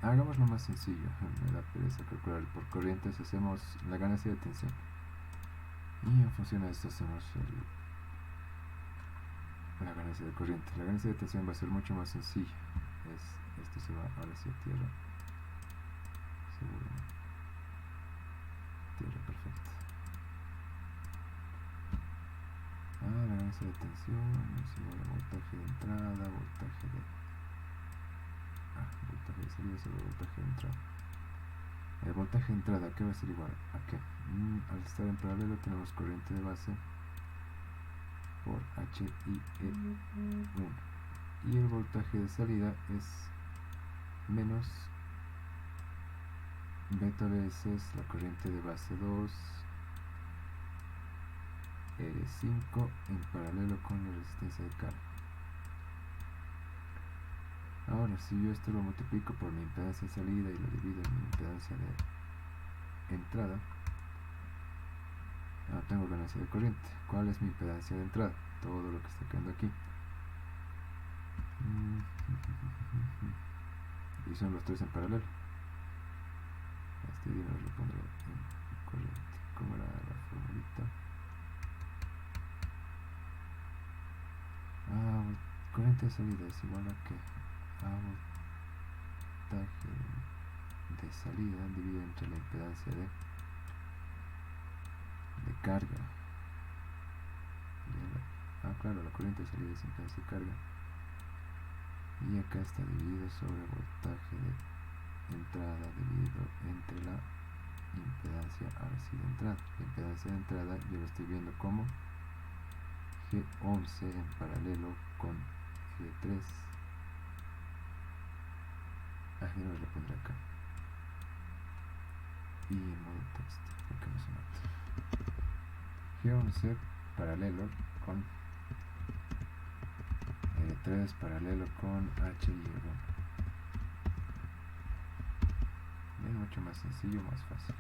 Hagámoslo más sencillo. Me da pereza calcular por corrientes. Hacemos la ganancia de tensión. Y en función a esto hacemos la ganancia de corriente. La ganancia de tensión va a ser mucho más sencilla. Esto se va ahora hacia tierra. Seguro. Tierra, perfecto. La ganancia de tensión es igual a voltaje de entrada, voltaje de salida sobre voltaje de entrada. El voltaje de entrada, ¿qué va a ser igual a qué? Al estar en paralelo tenemos corriente de base por HIE1 y el voltaje de salida es menos beta veces la corriente de base 2 R5 en paralelo con la resistencia de carga. Ahora, si yo esto lo multiplico por mi impedancia de salida y lo divido en mi impedancia de entrada, tengo ganancia de corriente. ¿Cuál es mi impedancia de entrada? Todo lo que está quedando aquí. Y son los tres en paralelo. Este dinero lo pondré en corriente. ¿Cómo era la formulita? Corriente de salida es igual a que voltaje de salida dividido entre la impedancia de carga. Claro, la corriente de salida es impedancia de carga. Y acá está dividido sobre voltaje de entrada dividido entre la impedancia ahora sí de entrada. La impedancia de entrada yo lo estoy viendo como G11 en paralelo con G3. Yo no lo pondré acá. Y en modo texto, porque no se nota. G11 paralelo con L3 paralelo con HI1. Es mucho más sencillo, más fácil.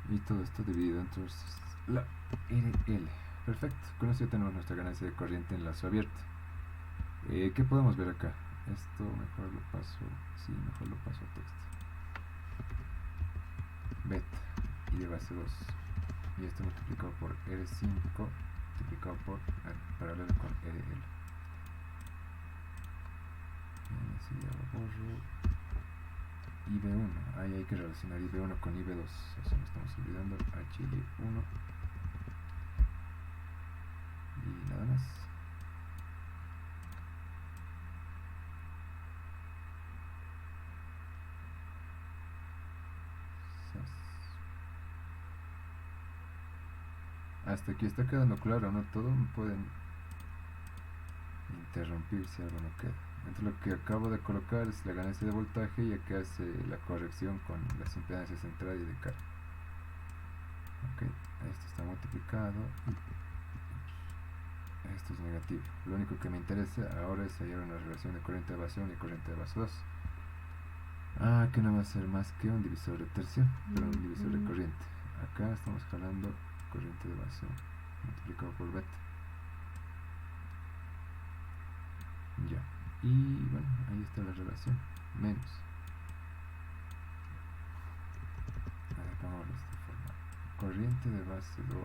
Y todo esto dividido entre la RL. Perfecto, con esto ya tenemos nuestra ganancia de corriente en lazo abierto. ¿Qué podemos ver acá? Esto mejor lo paso, sí, mejor lo paso a texto. Beta y de base 2. Y esto multiplicado por R5 multiplicado por paralelo con RL. Así ya lo borro. IB1, ahí hay que relacionar IB1 con IB2, eso no estamos olvidando. HI1 y nada más. Hasta aquí está quedando claro, ¿no? Todo me pueden interrumpir si algo no queda. Entonces lo que acabo de colocar es la ganancia de voltaje y acá hace la corrección con las impedancias de entrada y de carga. Ok, esto está multiplicado y esto es negativo. Lo único que me interesa ahora es hallar una relación de corriente de base 1 y corriente de base 2. Que no va a ser más que un divisor de tercio, pero un divisor de corriente. Acá estamos jalando corriente de base 1 multiplicado por beta. Ya. Y bueno, ahí está la relación, menos. Pongámoslo de esta forma. Corriente de base 2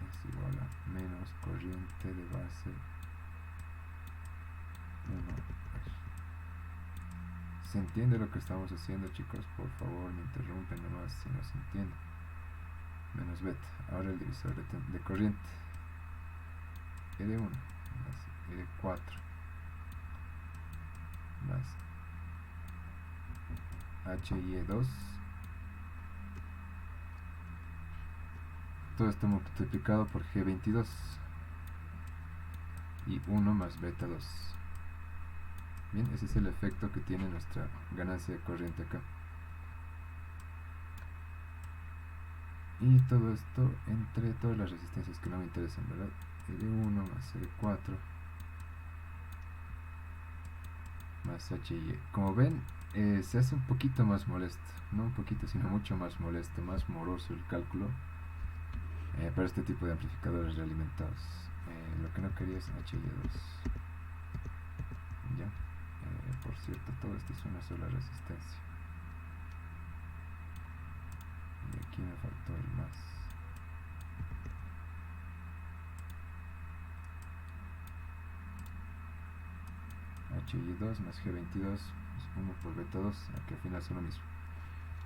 es igual a menos corriente de base 1. ¿Se entiende lo que estamos haciendo, chicos? Por favor, me interrumpen nomás si no se entiende. Menos beta. Ahora el divisor de corriente. R1 más R4 más HIE2. Todo esto multiplicado por G22. y 1 más beta 2. Bien, ese es el efecto que tiene nuestra ganancia de corriente acá. Y todo esto entre todas las resistencias que no me interesan, ¿verdad? L1 más L4 más HY. Como ven, se hace un poquito más molesto, no un poquito, sino mucho más molesto, más moroso el cálculo para este tipo de amplificadores realimentados. Lo que no quería es HY2. Ya, por cierto, todo esto es una sola resistencia. Y aquí me faltó el más. HY2 más G22 es 1 por beta 2, que al final son lo mismo.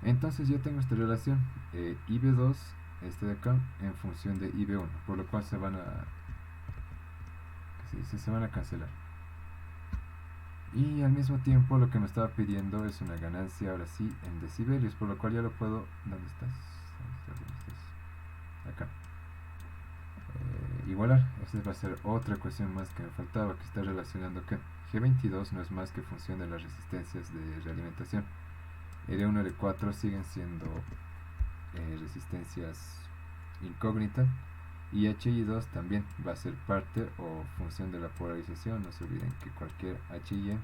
Entonces yo tengo esta relación IB2, este de acá, en función de IB1, por lo cual se van a cancelar. Y al mismo tiempo lo que me estaba pidiendo es una ganancia ahora sí en decibelios, por lo cual ya lo puedo... ¿Dónde estás? Acá. Igualar. Esta va a ser otra ecuación más que me faltaba, que está relacionando que G22 no es más que función de las resistencias de realimentación. L1 y L4 siguen siendo resistencias incógnitas, y HY2 también va a ser parte o función de la polarización. No se olviden que cualquier HY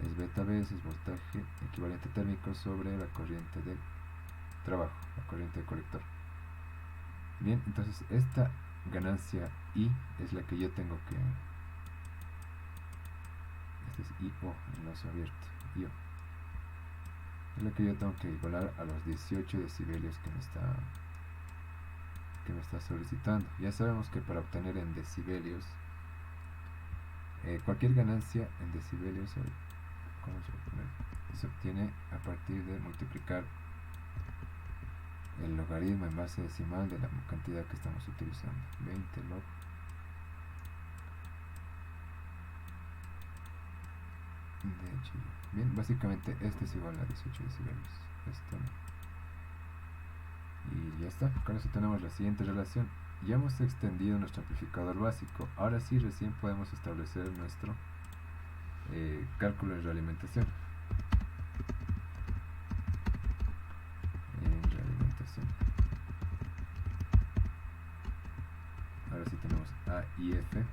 es beta B, es voltaje equivalente térmico sobre la corriente de trabajo, la corriente de colector. Bien, entonces esta ganancia I es la que yo tengo que... Este es IO, enlace abierto, IO. Es la que yo tengo que igualar a los 18 decibelios que me está solicitando. Ya sabemos que para obtener en decibelios, cualquier ganancia en decibelios, ¿cómo se va a poner? Se obtiene a partir de multiplicar el logaritmo en base decimal de la cantidad que estamos utilizando. 20 log de HY. Bien, básicamente este es igual a 18 decibelios. Esto no. Y ya está, con eso tenemos la siguiente relación. Ya hemos extendido nuestro amplificador básico. Ahora sí recién podemos establecer nuestro cálculo de realimentación. Ahora sí tenemos A y F,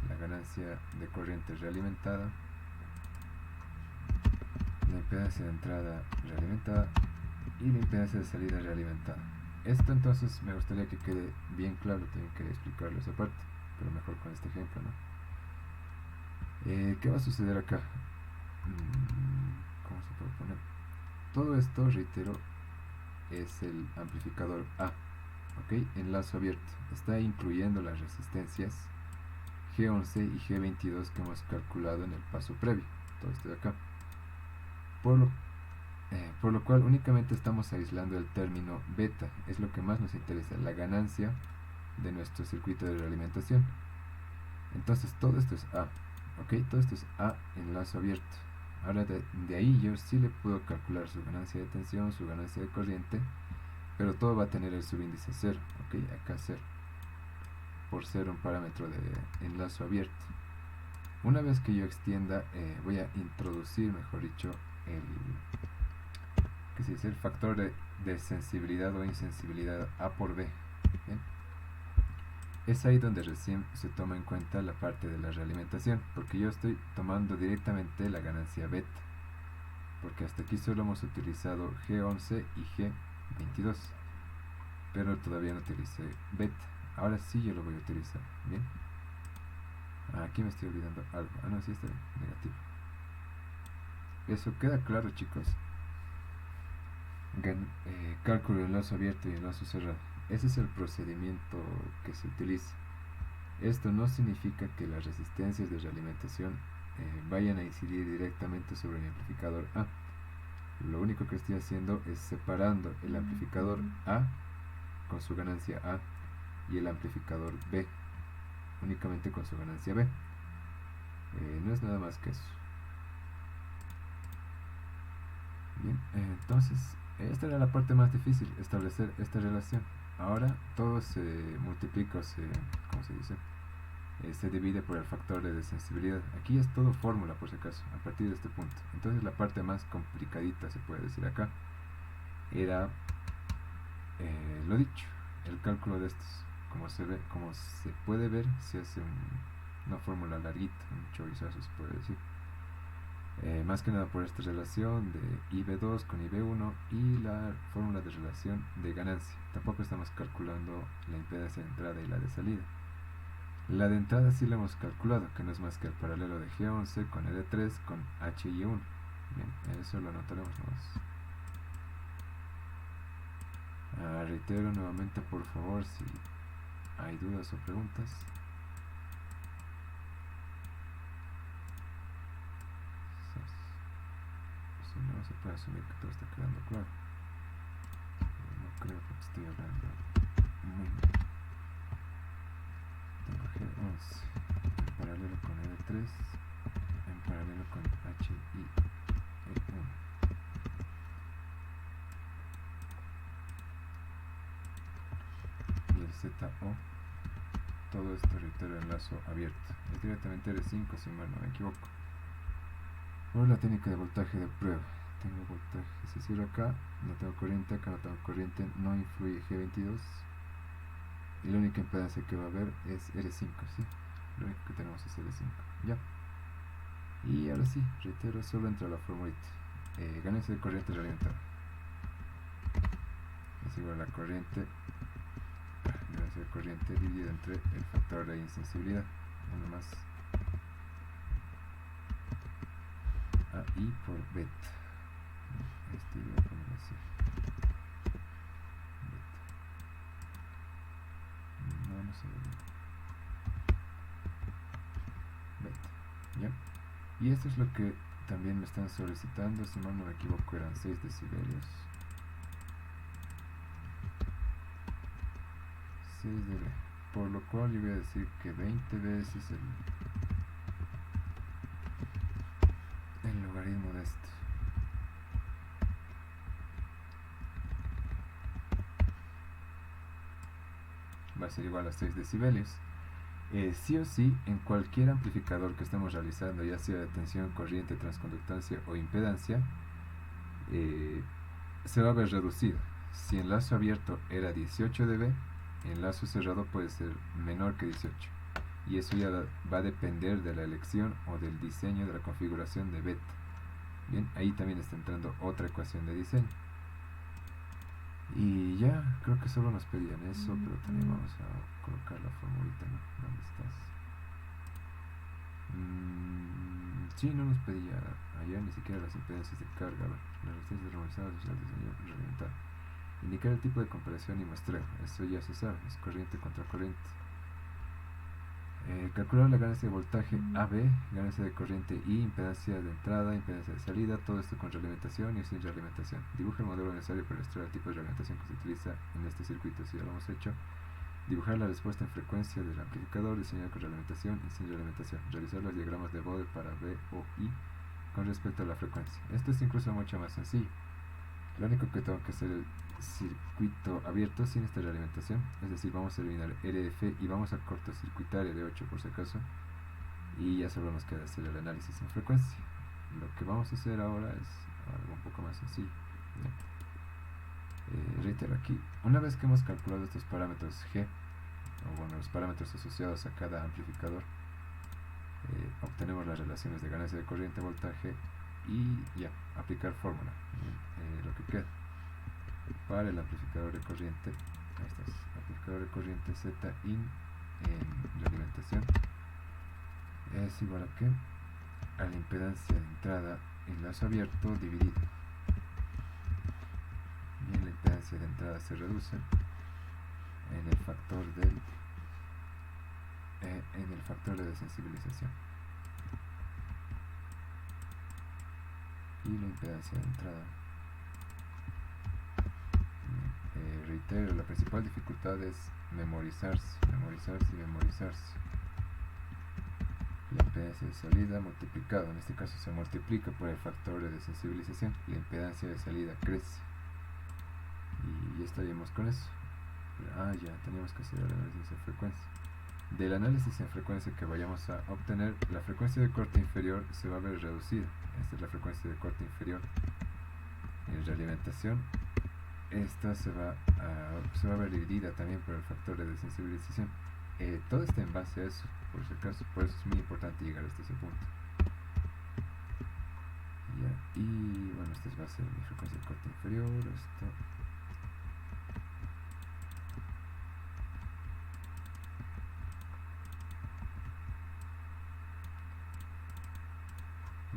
la ganancia de corriente realimentada, la impedancia de entrada realimentada y la impedancia de salida realimentada. Esto entonces me gustaría que quede bien claro, tengo que explicarlo esa parte, pero mejor con este ejemplo, ¿no? ¿Qué va a suceder acá? ¿Cómo se puede poner? Todo esto, reitero, es el amplificador A, ¿ok? Enlazo abierto. Está incluyendo las resistencias G11 y G22 que hemos calculado en el paso previo, todo esto de acá. Por lo cual únicamente estamos aislando el término beta, es lo que más nos interesa, la ganancia de nuestro circuito de realimentación. Entonces todo esto es A, ¿ok? Todo esto es A enlazo abierto. Ahora de ahí yo sí le puedo calcular su ganancia de tensión, su ganancia de corriente, pero todo va a tener el subíndice 0, ¿ok? Acá 0, por ser un parámetro de enlazo abierto. Una vez que yo extienda, voy a introducir, mejor dicho, el factor de sensibilidad o insensibilidad A por B. ¿Bien? Es ahí donde recién se toma en cuenta la parte de la realimentación, porque yo estoy tomando directamente la ganancia beta, porque hasta aquí solo hemos utilizado G11 y G22, pero todavía no utilicé beta. Ahora sí yo lo voy a utilizar. Bien, aquí me estoy olvidando algo. No, sí está bien, negativo. Eso queda claro, chicos. Cálculo de enlazo abierto y enlazo cerrado. Ese es el procedimiento que se utiliza. Esto no significa que las resistencias de realimentación vayan a incidir directamente sobre mi amplificador A. Lo único que estoy haciendo es separando el amplificador A con su ganancia A y el amplificador B únicamente con su ganancia B. No es nada más que eso. Bien, entonces esta era la parte más difícil, establecer esta relación. Ahora todo se multiplica, ¿cómo se dice? se divide por el factor de desensibilidad. Aquí es todo fórmula, por si acaso, a partir de este punto. Entonces la parte más complicadita, se puede decir acá, era lo dicho, el cálculo de estos. Como se puede ver, se hace una fórmula larguita, un chorizazo se puede decir. Más que nada por esta relación de IB2 con IB1 y la fórmula de relación de ganancia. Tampoco estamos calculando la impedancia de entrada y la de salida. La de entrada sí la hemos calculado, que no es más que el paralelo de G11 con ED3 con HI1. Bien, eso lo anotaremos más. Reitero nuevamente, por favor, si hay dudas o preguntas. Si no, se puede asumir que todo está quedando claro. No creo que estoy hablando muy bien. Tengo G11 en paralelo con ED3 en paralelo con HI1. Y el ZO, todo esto, reitero, enlazo abierto. Es directamente R5, si mal no me equivoco. Por la técnica de voltaje de prueba. Tengo voltaje, se cierra acá, no tengo corriente, acá no tengo corriente, no influye G22. Y la única impedancia que va a haber es R5, ¿sí? Lo único que tenemos es R5, ya. Y ahora sí, reitero, solo entra la formulita. Ganancia de corriente realimentada. Es igual a la corriente, ganancia de corriente dividida entre el factor de insensibilidad. Uno más AI por beta. Este voy a poner así. Beta. No se ve bien. Beta. ¿Ya? Y esto es lo que también me están solicitando, si mal no me equivoco eran 6 decibelios. 6 dB. Por lo cual yo voy a decir que 20 veces el logaritmo de esto. Va a ser igual a 6 decibelios. Sí o sí, en cualquier amplificador que estemos realizando, ya sea de tensión, corriente, transconductancia o impedancia, se va a ver reducido. Si en lazo abierto era 18 dB, en lazo cerrado puede ser menor que 18. Y eso ya va a depender de la elección o del diseño de la configuración de beta. Bien, ahí también está entrando otra ecuación de diseño. Y ya, creo que solo nos pedían eso, pero también vamos a colocar la formulita, ¿no? ¿Dónde estás? Sí, no nos pedía allá ni siquiera las impedancias de carga, las resistencias normalizadas y el diseño reglamentar. Indicar el tipo de comparación y muestreo, eso ya se sabe, es corriente contra corriente. Calcular la ganancia de voltaje AB, ganancia de corriente I, impedancia de entrada, impedancia de salida, todo esto con realimentación y sin realimentación. Dibuja el modelo necesario para ilustrar el tipo de realimentación que se utiliza en este circuito, si ya lo hemos hecho. Dibujar la respuesta en frecuencia del amplificador, diseñar con realimentación y sin realimentación. Realizar los diagramas de Bode para B o I con respecto a la frecuencia. Esto es incluso mucho más sencillo. Lo único que tengo que hacer es el circuito abierto sin esta realimentación, es decir, vamos a eliminar RF y vamos a cortocircuitar R8 por si acaso, y ya solo nos queda hacer el análisis en frecuencia. Lo que vamos a hacer ahora es algo un poco más sencillo. Reitero aquí, una vez que hemos calculado estos parámetros G, o bueno, los parámetros asociados a cada amplificador, obtenemos las relaciones de ganancia de corriente, voltaje y ya, aplicar fórmula. Lo que queda para el amplificador de corriente, ahí está, amplificador de corriente Z in en realimentación es igual a que a la impedancia de entrada en lazo abierto dividido. Bien, la impedancia de entrada se reduce en el factor de desensibilización. Y la impedancia de entrada. Reitero, la principal dificultad es memorizarse. La impedancia de salida multiplicado, en este caso se multiplica por el factor de desensibilización. La impedancia de salida crece. Y ya estaríamos con eso. Ya teníamos que hacer el análisis de frecuencia. Del análisis en frecuencia que vayamos a obtener, la frecuencia de corte inferior se va a ver reducida. Esta es la frecuencia de corte inferior en realimentación. Esta se va a ver dividida también por el factor de desensibilización. Todo está en base a eso, por si acaso. Por eso es muy importante llegar hasta ese punto. Ya, y bueno, esta es base de mi frecuencia de corte inferior. Esto.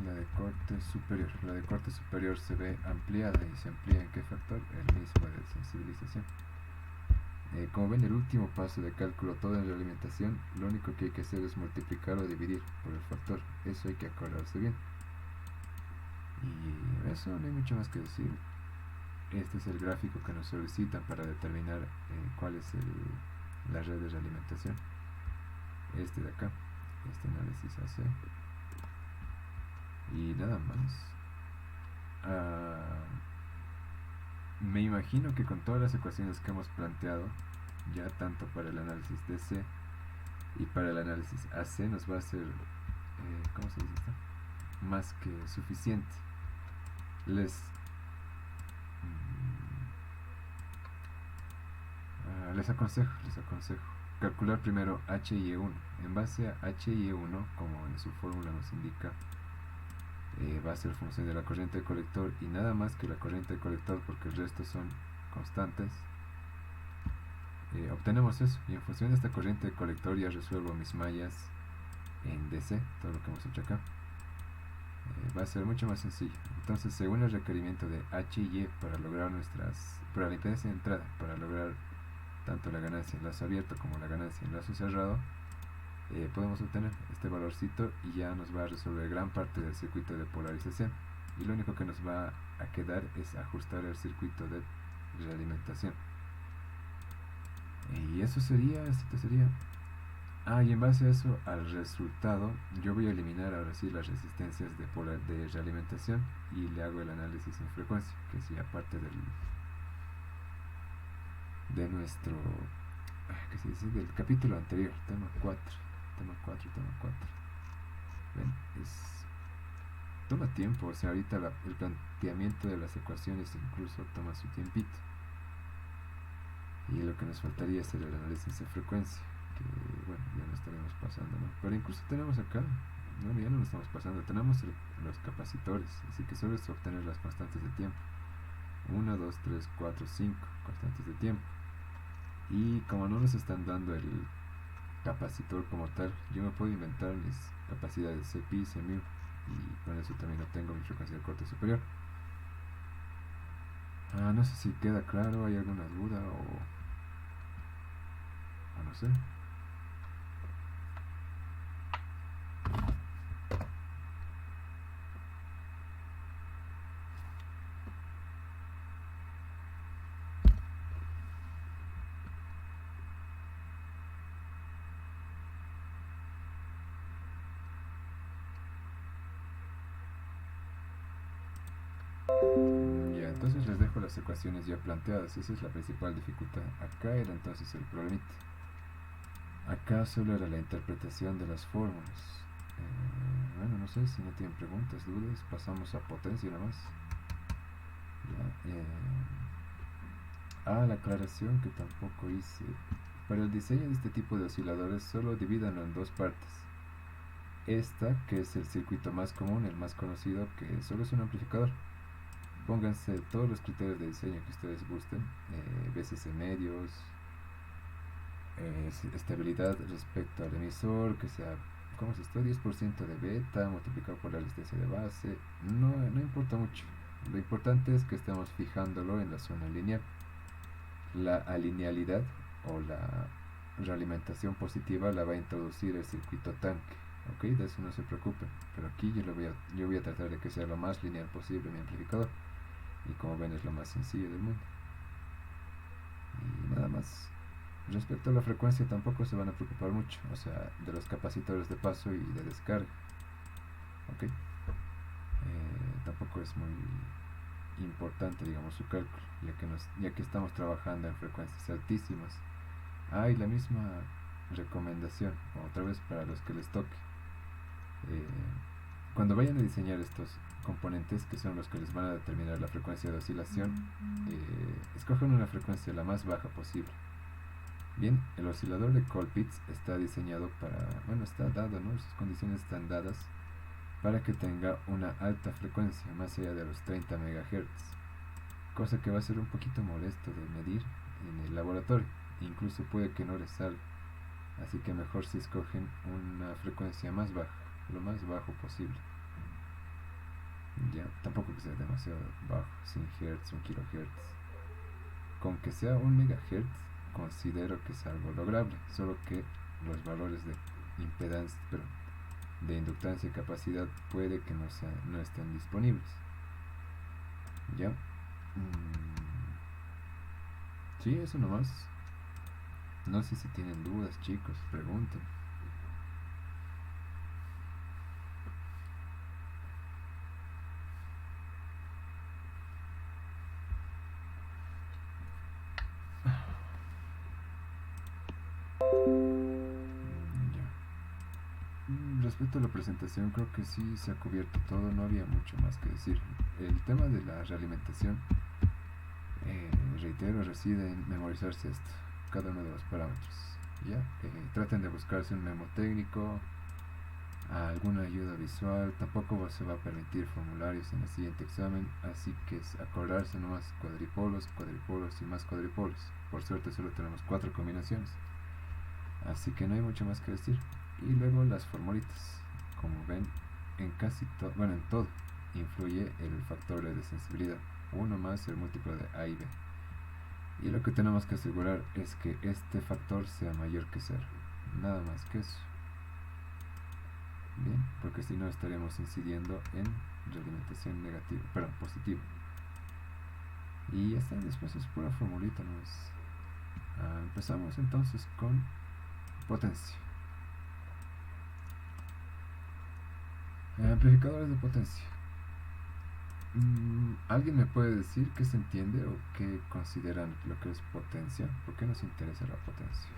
La de corte superior. La de corte superior se ve ampliada y se amplía en qué factor? El mismo de sensibilización. Como ven, el último paso de cálculo todo en realimentación, lo único que hay que hacer es multiplicar o dividir por el factor. Eso hay que acordarse bien. Y eso no hay mucho más que decir. Este es el gráfico que nos solicitan para determinar cuál es la red de realimentación. Este de acá, este análisis hace. Y nada más. Me imagino que con todas las ecuaciones que hemos planteado, ya tanto para el análisis DC y para el análisis AC, nos va a ser, ¿cómo se dice esto? Más que suficiente. Les aconsejo calcular primero H y E1. En base a H y E1, como en su fórmula nos indica, va a ser función de la corriente de colector y nada más que la corriente de colector, porque el resto son constantes. Obtenemos eso, y en función de esta corriente de colector ya resuelvo mis mallas en DC, todo lo que hemos hecho acá. Va a ser mucho más sencillo. Entonces, según el requerimiento de H y E para lograr para la impedancia de entrada, para lograr tanto la ganancia en lazo abierto como la ganancia en lazo cerrado, podemos obtener este valorcito y ya nos va a resolver gran parte del circuito de polarización, y lo único que nos va a quedar es ajustar el circuito de realimentación. Y eso sería, esto sería. Y en base a eso, al resultado, yo voy a eliminar ahora sí las resistencias de realimentación y le hago el análisis en frecuencia, que sería parte de nuestro, ¿qué se dice? Del capítulo anterior, tema 4. Ven, toma tiempo, o sea, ahorita el planteamiento de las ecuaciones incluso toma su tiempito. Y lo que nos faltaría es el análisis de frecuencia, que bueno, ya no estaremos pasando, ¿no? Pero incluso tenemos acá, bueno, ya no nos estamos pasando, tenemos los capacitores, así que solo es obtener las constantes de tiempo. 1, 2, 3, 4, 5 constantes de tiempo. Y como no nos están dando el capacitor como tal, yo me puedo inventar mis capacidades CPI, CMU, y con eso también obtengo mi frecuencia de corte superior. No sé si queda claro, hay alguna duda o no sé. Ya, entonces les dejo las ecuaciones ya planteadas. Esa es la principal dificultad. Acá era entonces el problemita. Acá solo era la interpretación de las fórmulas. Bueno, no sé si no tienen preguntas, dudas. Pasamos a potencia nada más. Ya, la aclaración que tampoco hice. Para el diseño de este tipo de osciladores solo divídanlo en dos partes. Esta, que es el circuito más común, el más conocido, que solo es un amplificador. Pónganse todos los criterios de diseño que ustedes gusten, BCC medios, estabilidad respecto al emisor, que sea, ¿cómo se está? 10% de beta multiplicado por la resistencia de base, no importa mucho. Lo importante es que estemos fijándolo en la zona lineal. La alinealidad o la realimentación positiva la va a introducir el circuito tanque, ¿ok? De eso no se preocupen, pero aquí yo voy a tratar de que sea lo más lineal posible mi amplificador, y como ven es lo más sencillo del mundo. Y nada más. Respecto a la frecuencia tampoco se van a preocupar mucho, o sea, de los capacitores de paso y de descarga, ¿ok? Tampoco es muy importante, digamos, su cálculo, ya que estamos trabajando en frecuencias altísimas. Y la misma recomendación, otra vez para los que les toque. Cuando vayan a diseñar estos componentes, que son los que les van a determinar la frecuencia de oscilación, escojan una frecuencia la más baja posible. Bien, el oscilador de Colpitts está diseñado para, bueno, está dado, ¿no? Sus condiciones están dadas para que tenga una alta frecuencia, más allá de los 30 MHz, cosa que va a ser un poquito molesto de medir en el laboratorio, incluso puede que no les salga, así que mejor si escogen una frecuencia más baja, lo más bajo posible. Ya, tampoco que sea demasiado bajo, 100 Hz, 1 kHz. Con que sea 1 MHz, considero que es algo lograble, solo que los valores de impedancia, de inductancia y capacidad puede que no estén disponibles. Ya. Sí, eso nomás. No sé si tienen dudas, chicos, pregunten. Respecto a la presentación, creo que sí se ha cubierto todo, no había mucho más que decir. El tema de la realimentación, reitero, reside en memorizarse esto, cada uno de los parámetros. ¿Ya? Traten de buscarse un memo técnico, alguna ayuda visual, tampoco se va a permitir formularios en el siguiente examen, así que es acordarse nomás cuadripolos, cuadripolos y más cuadripolos. Por suerte solo tenemos 4 combinaciones, así que no hay mucho más que decir. Y luego las formulitas, como ven, en casi todo, bueno, en todo influye el factor de sensibilidad, 1 más el múltiplo de A y B, y lo que tenemos que asegurar es que este factor sea mayor que 0, nada más que eso. Bien, porque si no estaríamos incidiendo en realimentación negativa, perdón, positiva. Y ya está, después es pura formulita, ¿no? Empezamos entonces con potencia. Amplificadores de potencia. ¿Alguien me puede decir qué se entiende o qué consideran lo que es potencia? ¿Por qué nos interesa la potencia?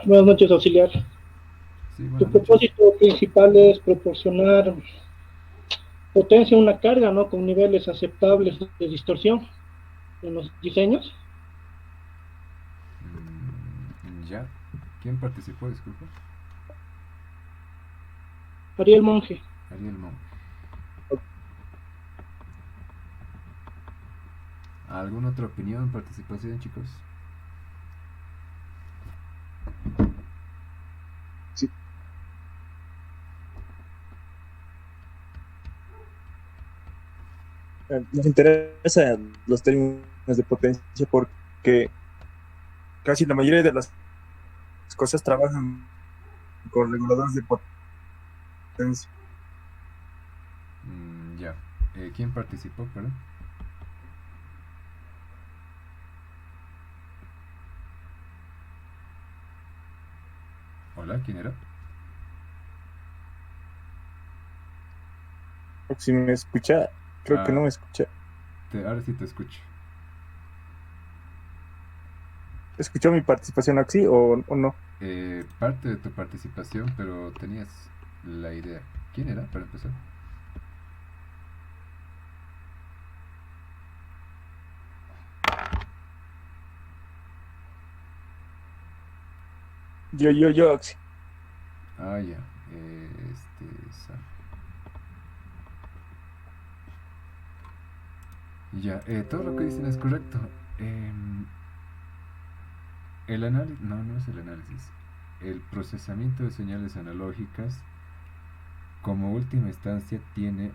Buenas noches, auxiliar. Sí, Su buenas noches. propósito principal es proporcionar potencia a una carga, ¿no? Con niveles aceptables de distorsión en los diseños. Ya. ¿Quién participó? Disculpa. Ariel Monge. Ariel Monge. ¿Alguna otra opinión, participación, chicos? Sí. Nos interesan los términos de potencia porque casi la mayoría de las cosas trabajan con reguladores de potencia. Ya. ¿Quién participó, perdón? Hola, ¿quién era? Si me escucha, creo que no me escucha. Ahora sí te escucho. ¿Escuchó mi participación aquí o no? Parte de tu participación, pero tenías la idea. ¿Quién era, para empezar? Yo, Oxy. Ah, ya. Ya, todo lo que dicen es correcto. El análisis, no es el análisis. El procesamiento de señales analógicas, como última instancia, tiene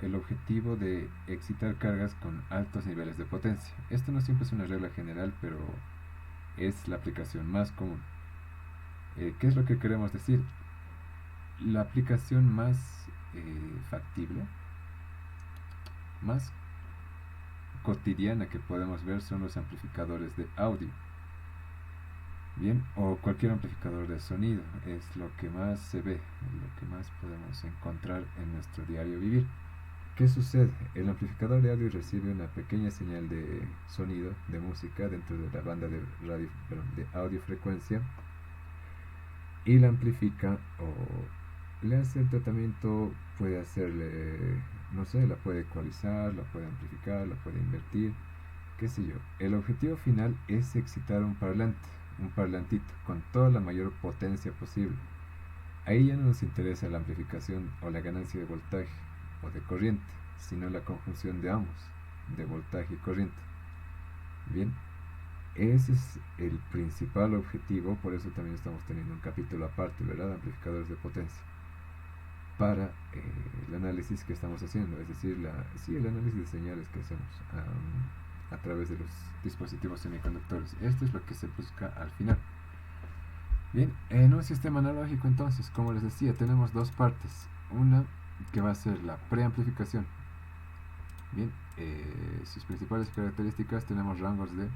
el objetivo de excitar cargas con altos niveles de potencia. Esto no siempre es una regla general, pero es la aplicación más común. ¿Qué es lo que queremos decir? La aplicación más factible, más cotidiana que podemos ver son los amplificadores de audio. Bien, o cualquier amplificador de sonido, es lo que más se ve, lo que más podemos encontrar en nuestro diario vivir. ¿Qué sucede? El amplificador de audio recibe una pequeña señal de sonido, de música, dentro de la banda de, de audiofrecuencia y la amplifica o le hace el tratamiento, puede hacerle, no sé, la puede ecualizar, la puede amplificar, la puede invertir, qué sé yo. El objetivo final es excitar un parlante, un parlantito, con toda la mayor potencia posible. Ahí ya no nos interesa la amplificación o la ganancia de voltaje o de corriente, sino la conjunción de ambos, de voltaje y corriente. Bien, ese es el principal objetivo, por eso también estamos teniendo un capítulo aparte, ¿verdad? Amplificadores de potencia, para el análisis que estamos haciendo, es decir, el análisis de señales que hacemos a través de los dispositivos semiconductores. Esto es lo que se busca al final. Bien, en un sistema analógico entonces, como les decía, tenemos dos partes. Una que va a ser la preamplificación. Bien, sus principales características: tenemos rangos de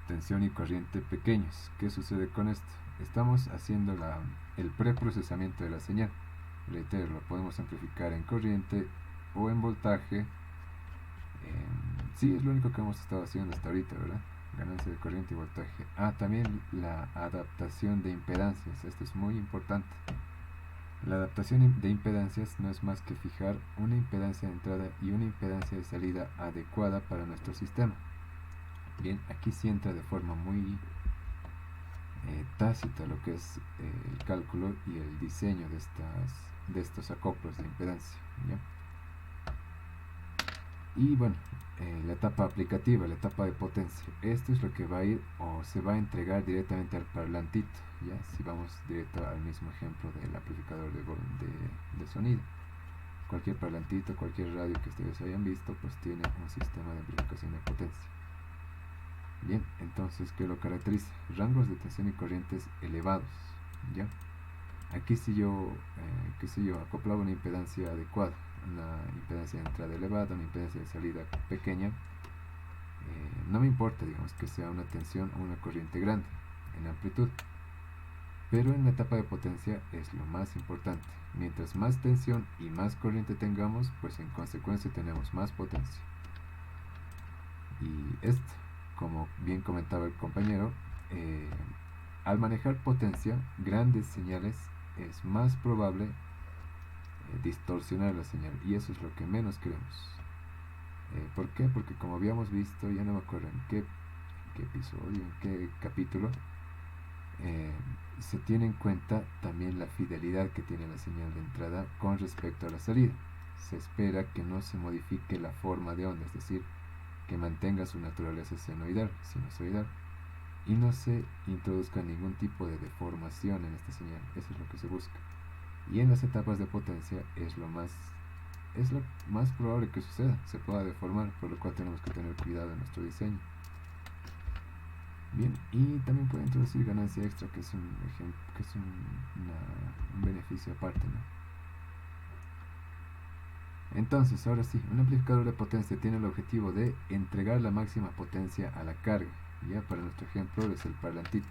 tensión y corriente pequeños. ¿Qué sucede con esto? Estamos haciendo el preprocesamiento de la señal. Reitero, lo podemos amplificar en corriente o en voltaje. Sí, es lo único que hemos estado haciendo hasta ahorita, ¿verdad? Ganancia de corriente y voltaje. También la adaptación de impedancias. Esto es muy importante. La adaptación de impedancias no es más que fijar una impedancia de entrada y una impedancia de salida adecuada para nuestro sistema. Bien, aquí sí entra de forma muy tácita lo que es el cálculo y el diseño de estos acoplos de impedancia, ¿ya? Y bueno, la etapa aplicativa, la etapa de potencia. Esto es lo que va a ir o se va a entregar directamente al parlantito, ¿ya? Si vamos directo al mismo ejemplo del amplificador de sonido. Cualquier parlantito, cualquier radio que ustedes hayan visto, pues tiene un sistema de amplificación de potencia. Bien, entonces, ¿qué lo caracteriza? Rangos de tensión y corrientes elevados, ¿ya? Aquí si yo, qué sé yo, acoplaba una impedancia adecuada, una impedancia de entrada elevada, una impedancia de salida pequeña, no me importa, digamos, que sea una tensión o una corriente grande en amplitud, pero en la etapa de potencia es lo más importante. Mientras más tensión y más corriente tengamos, pues en consecuencia tenemos más potencia. Y esto, como bien comentaba el compañero, al manejar potencia, grandes señales, es más probable distorsionar la señal, y eso es lo que menos queremos. ¿Por qué? Porque como habíamos visto, ya no me acuerdo en qué episodio, en qué capítulo, se tiene en cuenta también la fidelidad que tiene la señal de entrada con respecto a la salida. Se espera que no se modifique la forma de onda, es decir, que mantenga su naturaleza sinusoidal, y no se introduzca ningún tipo de deformación en esta señal. Eso es lo que se busca. Y en las etapas de potencia es lo más probable que suceda, se pueda deformar, por lo cual tenemos que tener cuidado en nuestro diseño. Bien, y también puede introducir ganancia extra, que es un beneficio aparte, ¿no? Entonces, ahora sí, un amplificador de potencia tiene el objetivo de entregar la máxima potencia a la carga. Ya para nuestro ejemplo es el parlantito,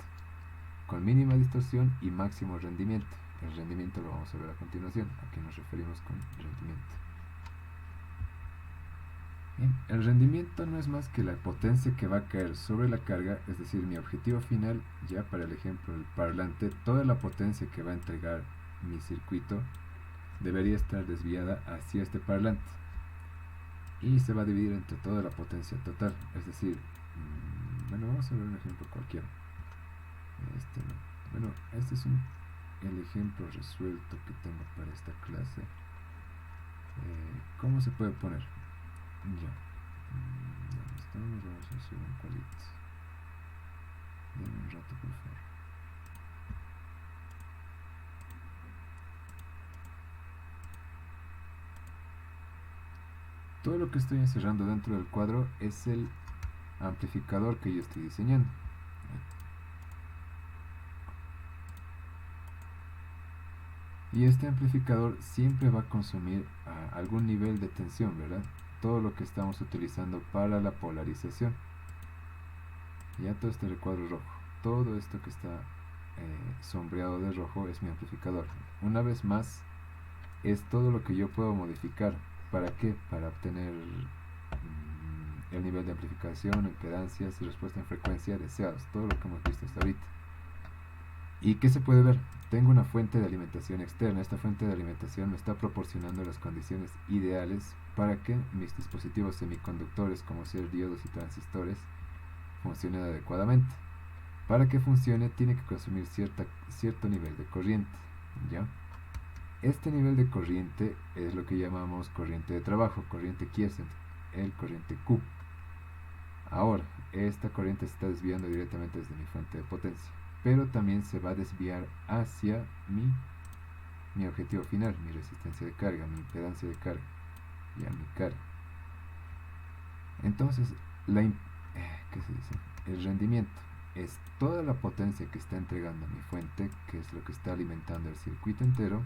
con mínima distorsión y máximo rendimiento. El rendimiento lo vamos a ver a continuación. ¿A qué nos referimos con rendimiento? Bien, el rendimiento no es más que la potencia que va a caer sobre la carga, es decir, mi objetivo final, ya para el ejemplo del parlante, toda la potencia que va a entregar mi circuito debería estar desviada hacia este parlante y se va a dividir entre toda la potencia total, es decir, bueno, vamos a ver un ejemplo cualquiera. Bueno, este es el ejemplo resuelto que tengo para esta clase. ¿Cómo se puede poner? Ya, ¿dónde estamos? Vamos a hacer un cuadrito. Denme un rato, por favor. Todo lo que estoy encerrando dentro del cuadro es el amplificador que yo estoy diseñando. Y este amplificador siempre va a consumir algún nivel de tensión, ¿verdad? Todo lo que estamos utilizando para la polarización. Ya todo este recuadro rojo. todo esto que está sombreado de rojo es mi amplificador. Una vez más, es todo lo que yo puedo modificar. ¿Para qué? Para obtener el nivel de amplificación, impedancias y respuesta en frecuencia deseados, todo lo que hemos visto hasta ahorita. ¿Y qué se puede ver? Tengo una fuente de alimentación externa. Esta fuente de alimentación me está proporcionando las condiciones ideales para que mis dispositivos semiconductores, como ser diodos y transistores, funcionen adecuadamente. Para que funcione tiene que consumir cierto nivel de corriente, ¿ya? Este nivel de corriente es lo que llamamos corriente de trabajo, corriente quiescent, el corriente Q. Ahora, esta corriente se está desviando directamente desde mi fuente de potencia, pero también se va a desviar hacia mi objetivo final, mi resistencia de carga, mi impedancia de carga, y a mi carga. Entonces, ¿qué se dice? El rendimiento es toda la potencia que está entregando mi fuente, que es lo que está alimentando el circuito entero,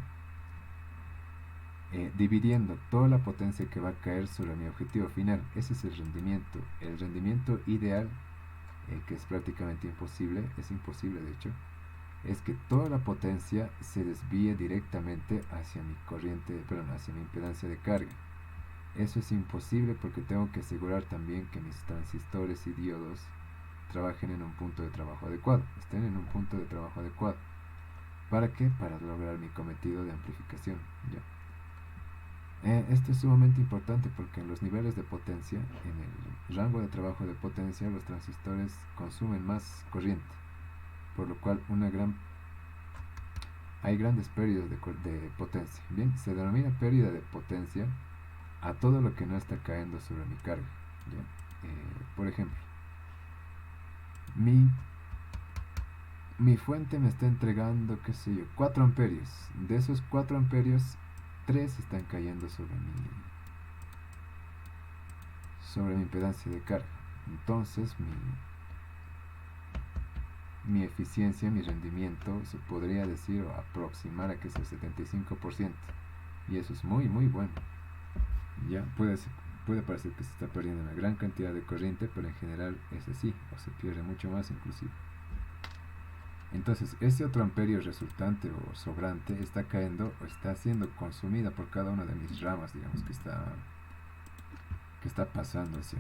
dividiendo toda la potencia que va a caer sobre mi objetivo final. Ese es el rendimiento. El rendimiento ideal, que es prácticamente imposible, es imposible de hecho, es que toda la potencia se desvíe directamente hacia mi hacia mi impedancia de carga. Eso es imposible porque tengo que asegurar también que mis transistores y diodos trabajen en un punto de trabajo adecuado, estén en un punto de trabajo adecuado. ¿Para qué? Para lograr mi cometido de amplificación, ¿ya? Esto es sumamente importante porque en los niveles de potencia, en el rango de trabajo de potencia, los transistores consumen más corriente, por lo cual hay grandes pérdidas de potencia. Bien, se denomina pérdida de potencia a todo lo que no está cayendo sobre mi carga, ¿ya? Por ejemplo, mi fuente me está entregando, qué sé yo, 4 amperios. De esos 4 amperios, 3 están cayendo sobre mi impedancia de carga. Entonces mi eficiencia, mi rendimiento, se podría decir o aproximar a que es el 75%. Y eso es muy muy bueno. Ya puede parecer que se está perdiendo una gran cantidad de corriente, pero en general es así, o se pierde mucho más inclusive. Entonces, ese otro amperio resultante o sobrante está cayendo o está siendo consumida por cada una de mis ramas, digamos, que está pasando hacia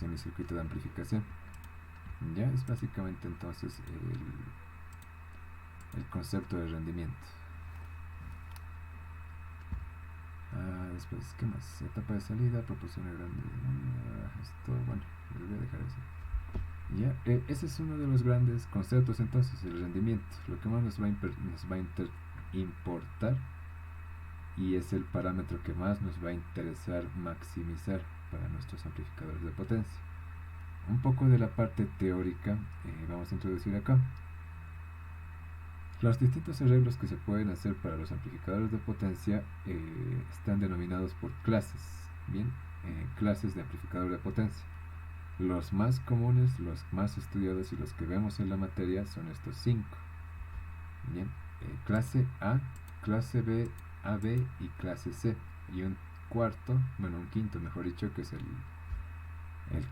mi circuito de amplificación. Ya es básicamente entonces el concepto de rendimiento. Después, ¿qué más? Etapa de salida, proporciona grande. Esto, bueno, lo voy a dejar así. Ya, ese es uno de los grandes conceptos entonces, el rendimiento, lo que más nos va a importar, y es el parámetro que más nos va a interesar maximizar para nuestros amplificadores de potencia. Un poco de la parte teórica vamos a introducir acá. Los distintos arreglos que se pueden hacer para los amplificadores de potencia están denominados por clases, bien, clases de amplificador de potencia. Los más comunes, los más estudiados y los que vemos en la materia son estos 5. Bien, clase A, clase B, AB y clase C. Y un quinto mejor dicho, que es el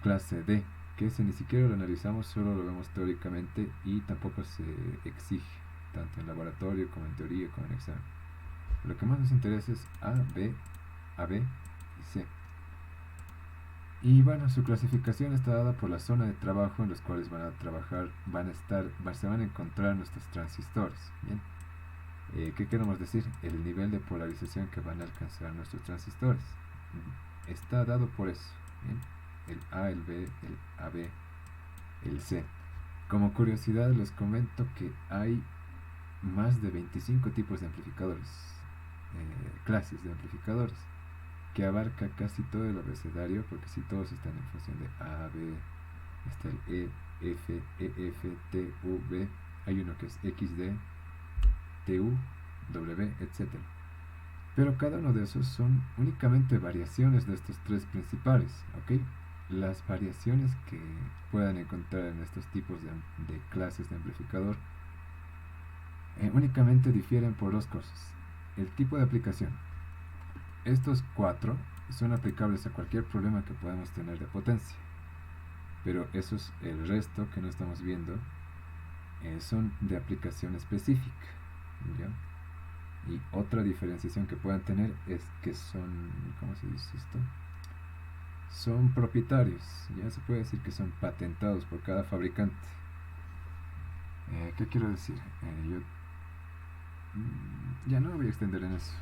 clase D, que ese ni siquiera lo analizamos, solo lo vemos teóricamente y tampoco se exige, tanto en laboratorio como en teoría como en examen. Lo que más nos interesa es A, B, AB y C. Y bueno, su clasificación está dada por la zona de trabajo en los cuales van a trabajar, se van a encontrar nuestros transistores. Bien, ¿qué queremos decir? El nivel de polarización que van a alcanzar nuestros transistores está dado por eso. Bien, el A, el B, el AB, el C. Como curiosidad les comento que hay más de 25 tipos de amplificadores, clases de amplificadores, que abarca casi todo el abecedario, porque si todos están en función de A, B, está el E, F, EF, T, U, B, hay uno que es XD, TU, W, etc. Pero cada uno de esos son únicamente variaciones de estos 3 principales, ¿ok? Las variaciones que puedan encontrar en estos tipos de clases de amplificador únicamente difieren por 2 cosas. El tipo de aplicación. Estos 4 son aplicables a cualquier problema que podamos tener de potencia, pero eso es el resto que no estamos viendo, son de aplicación específica, ¿ya? Y otra diferenciación que puedan tener es que son, ¿cómo se dice esto? Son propietarios, ya se puede decir que son patentados por cada fabricante. ¿Qué quiero decir? Ya no me voy a extender en eso,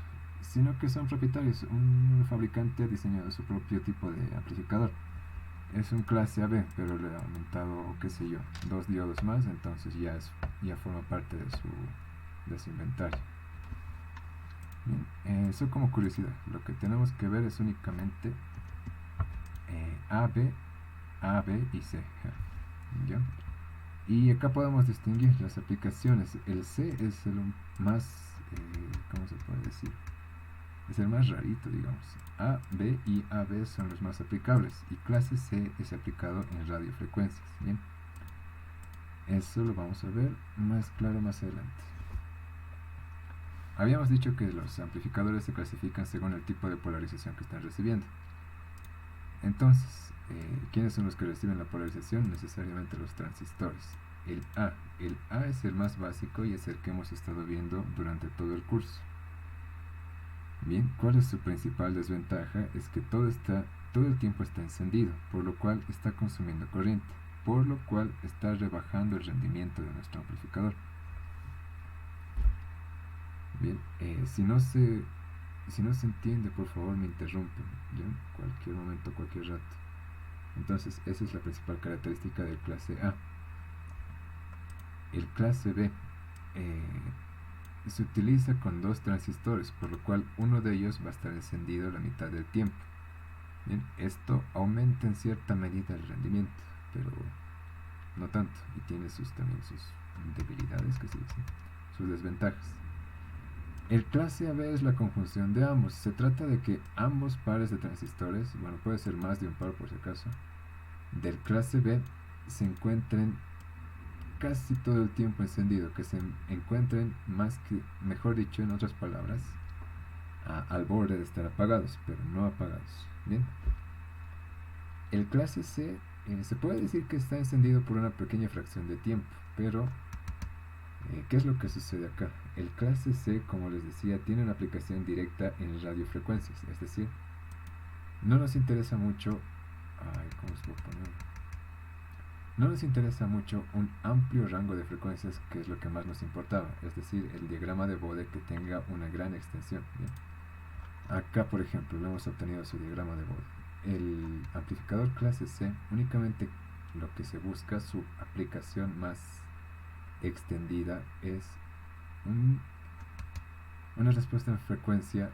sino que son propietarios. Un fabricante ha diseñado su propio tipo de amplificador. Es un clase AB, pero le ha aumentado, qué sé yo, 2 diodos más, entonces ya forma parte de su inventario. Bien, eso como curiosidad. Lo que tenemos que ver es únicamente AB, AB y C. ¿Ya? Y acá podemos distinguir las aplicaciones. El C es el más, ¿cómo se puede decir? Es el más rarito, digamos. A, B y AB son los más aplicables. Y clase C es aplicado en radiofrecuencias. Bien. Eso lo vamos a ver más claro más adelante. Habíamos dicho que los amplificadores se clasifican según el tipo de polarización que están recibiendo. Entonces, ¿quiénes son los que reciben la polarización? Necesariamente los transistores. El A es el más básico y es el que hemos estado viendo durante todo el curso. Bien, ¿cuál es su principal desventaja? Es que todo el tiempo está encendido, por lo cual está consumiendo corriente, por lo cual está rebajando el rendimiento de nuestro amplificador. Bien, si no se entiende, por favor me interrumpen, ¿ya? Cualquier momento, cualquier rato. Entonces, esa es la principal característica del clase A. El clase B se utiliza con 2 transistores, por lo cual uno de ellos va a estar encendido la mitad del tiempo. Bien, esto aumenta en cierta medida el rendimiento, pero no tanto, y tiene también sus debilidades, que se dice, sus desventajas. El clase AB es la conjunción de ambos. Se trata de que ambos pares de transistores, bueno, puede ser más de un par por si acaso, del clase B se encuentren casi todo el tiempo encendido, que se encuentren mejor dicho, en otras palabras, al borde de estar apagados, pero no apagados. Bien. El clase C se puede decir que está encendido por una pequeña fracción de tiempo, pero ¿qué es lo que sucede acá? El clase C, como les decía, tiene una aplicación directa en radiofrecuencias, es decir, no nos interesa mucho, ¿cómo se puede poner? No nos interesa mucho un amplio rango de frecuencias, que es lo que más nos importaba, es decir, el diagrama de Bode que tenga una gran extensión. Bien. Acá, por ejemplo, lo hemos obtenido su diagrama de Bode. El amplificador clase C, únicamente lo que se busca, su aplicación más extendida, es una respuesta en frecuencia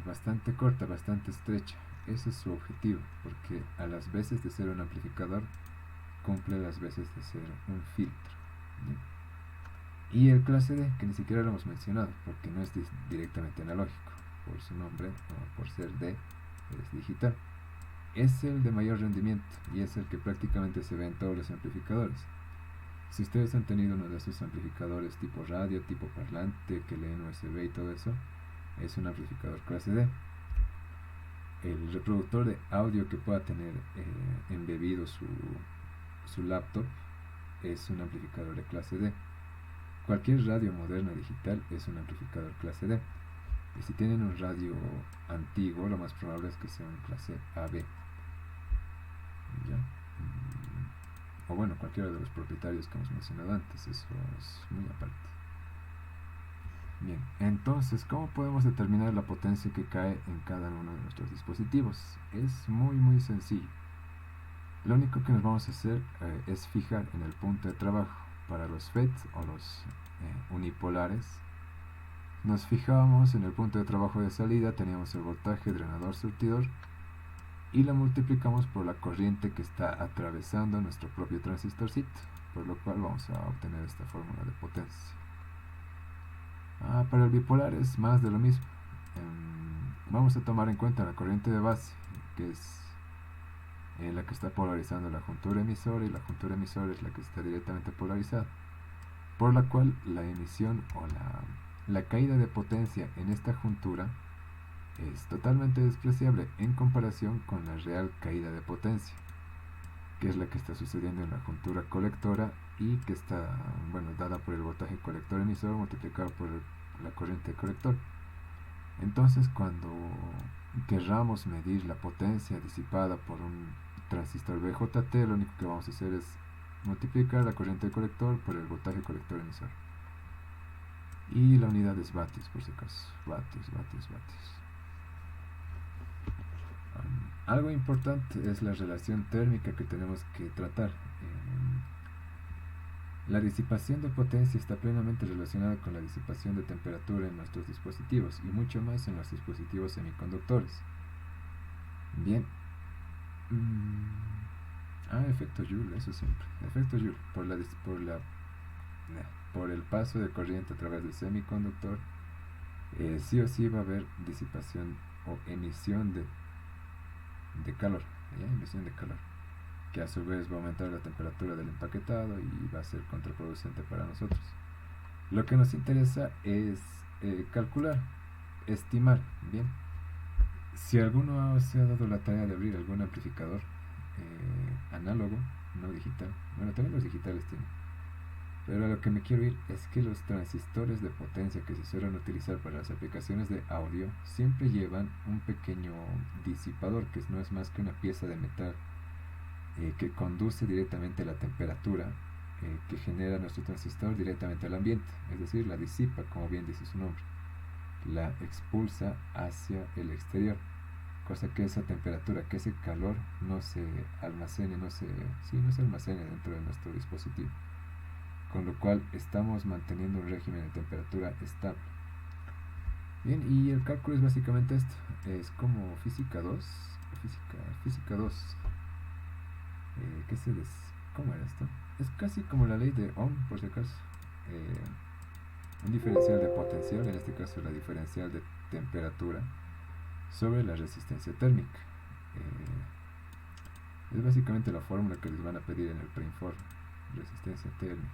bastante corta, bastante estrecha. Ese es su objetivo, porque a las veces de ser un amplificador cumple las veces de ser un filtro. ¿Sí? Y el clase D, que ni siquiera lo hemos mencionado, porque no es directamente analógico, por su nombre, o por ser D, es digital. Es el de mayor rendimiento y es el que prácticamente se ve en todos los amplificadores. Si ustedes han tenido uno de esos amplificadores tipo radio, tipo parlante, que leen USB y todo eso, es un amplificador clase D. El reproductor de audio que pueda tener embebido su laptop es un amplificador de clase D. Cualquier radio moderna digital es un amplificador clase D. Y si tienen un radio antiguo, lo más probable es que sea un clase AB. ¿Ya? O bueno, cualquiera de los propietarios que hemos mencionado antes, eso es muy aparte. Bien, entonces, ¿cómo podemos determinar la potencia que cae en cada uno de nuestros dispositivos? Es muy sencillo. Lo único que nos vamos a hacer es fijar en el punto de trabajo. Para los FET o los unipolares, nos fijábamos en el punto de trabajo de salida, teníamos el voltaje drenador surtidor y la multiplicamos por la corriente que está atravesando nuestro propio transistorcito, por lo cual vamos a obtener esta fórmula de potencia. Para el bipolar es más de lo mismo. Vamos a tomar en cuenta la corriente de base, que es la que está polarizando la juntura emisora, y la juntura emisora es la que está directamente polarizada, por la cual la emisión o la caída de potencia en esta juntura es totalmente despreciable en comparación con la real caída de potencia, que es la que está sucediendo en la juntura colectora y que está, bueno, dada por el voltaje colector emisor multiplicado por la corriente colector. Entonces, cuando querramos medir la potencia disipada por un transistor BJT, lo único que vamos a hacer es multiplicar la corriente colector por el voltaje colector emisor. Y la unidad es vatios, por si acaso. Vatios. Algo importante es la relación térmica que tenemos que tratar. La disipación de potencia está plenamente relacionada con la disipación de temperatura en nuestros dispositivos y mucho más en los dispositivos semiconductores. Bien. Efecto Joule, eso siempre. Efecto Joule, por el paso de corriente a través del semiconductor, sí o sí va a haber disipación o emisión de calor, emisión de calor, que a su vez va a aumentar la temperatura del empaquetado y va a ser contraproducente para nosotros. Lo que nos interesa es calcular, estimar. Bien, si alguno se ha dado la tarea de abrir algún amplificador análogo, no digital, bueno, también los digitales tienen, pero a lo que me quiero ir es que los transistores de potencia que se suelen utilizar para las aplicaciones de audio siempre llevan un pequeño disipador que no es más que una pieza de metal que conduce directamente la temperatura que genera nuestro transistor directamente al ambiente, es decir, la disipa, como bien dice su nombre, la expulsa hacia el exterior, cosa que esa temperatura, que ese calor no se almacene, no se almacene dentro de nuestro dispositivo, con lo cual estamos manteniendo un régimen de temperatura estable. Bien, y el cálculo es básicamente esto, es como física 2, física 2. ¿Cómo era esto? Es casi como la ley de Ohm, por si acaso. Un diferencial de potencial, en este caso la diferencial de temperatura, sobre la resistencia térmica. Es básicamente la fórmula que les van a pedir en el preinforme, resistencia térmica.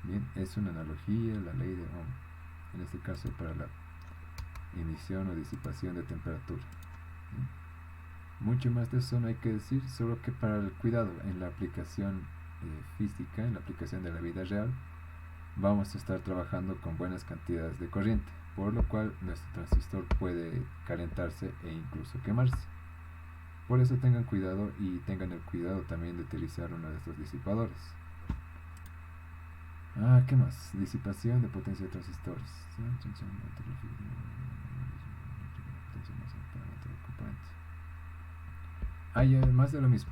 Bien, es una analogía, la ley de Ohm, en este caso para la emisión o disipación de temperatura. Bien. Mucho más de eso no hay que decir, solo que para el cuidado en la aplicación física, en la aplicación de la vida real, vamos a estar trabajando con buenas cantidades de corriente, por lo cual nuestro transistor puede calentarse e incluso quemarse. Por eso tengan cuidado y tengan el cuidado también de utilizar uno de estos disipadores. ¿Qué más? Disipación de potencia de transistores. Y además de lo mismo,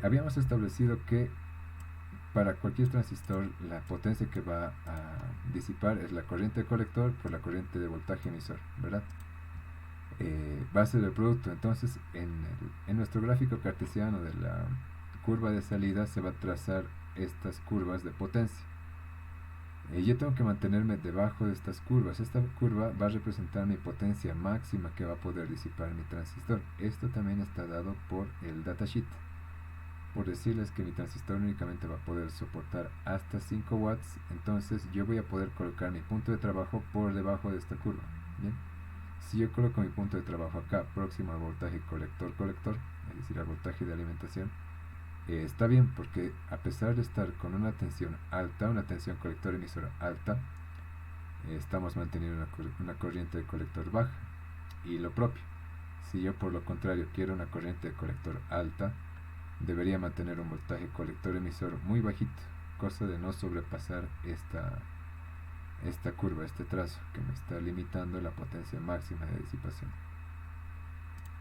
habíamos establecido que para cualquier transistor la potencia que va a disipar es la corriente de colector por la corriente de voltaje emisor, ¿verdad? Va a ser el producto. Entonces en nuestro gráfico cartesiano de la curva de salida se va a trazar estas curvas de potencia. Yo tengo que mantenerme debajo de estas curvas. Esta curva va a representar mi potencia máxima que va a poder disipar mi transistor. Esto también está dado por el datasheet, por decirles que mi transistor únicamente va a poder soportar hasta 5 watts. Entonces yo voy a poder colocar mi punto de trabajo por debajo de esta curva. Bien, si yo coloco mi punto de trabajo acá, próximo al voltaje colector-colector, es decir, al voltaje de alimentación, está bien, porque a pesar de estar con una tensión alta, una tensión colector-emisor alta, estamos manteniendo una corriente de colector baja. Y lo propio, si yo por lo contrario quiero una corriente de colector alta, debería mantener un voltaje colector-emisor muy bajito, cosa de no sobrepasar esta curva, este trazo que me está limitando la potencia máxima de disipación.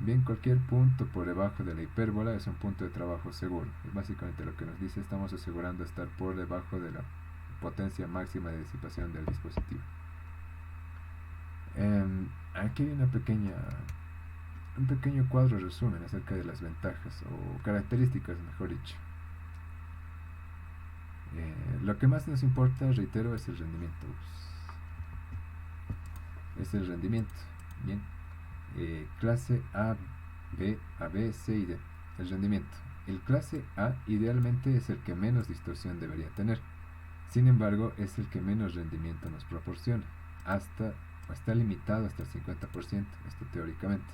Bien, cualquier punto por debajo de la hipérbola es un punto de trabajo seguro. Es básicamente lo que nos dice, estamos asegurando estar por debajo de la potencia máxima de disipación del dispositivo. Aquí hay un pequeño cuadro resumen acerca de las ventajas o características, mejor dicho. Lo que más nos importa, reitero, es el rendimiento. Es el rendimiento. Bien. Clase A, B, C y D. El rendimiento. El clase A idealmente es el que menos distorsión debería tener. Sin embargo, es el que menos rendimiento nos proporciona. Está limitado hasta el 50%, esto teóricamente.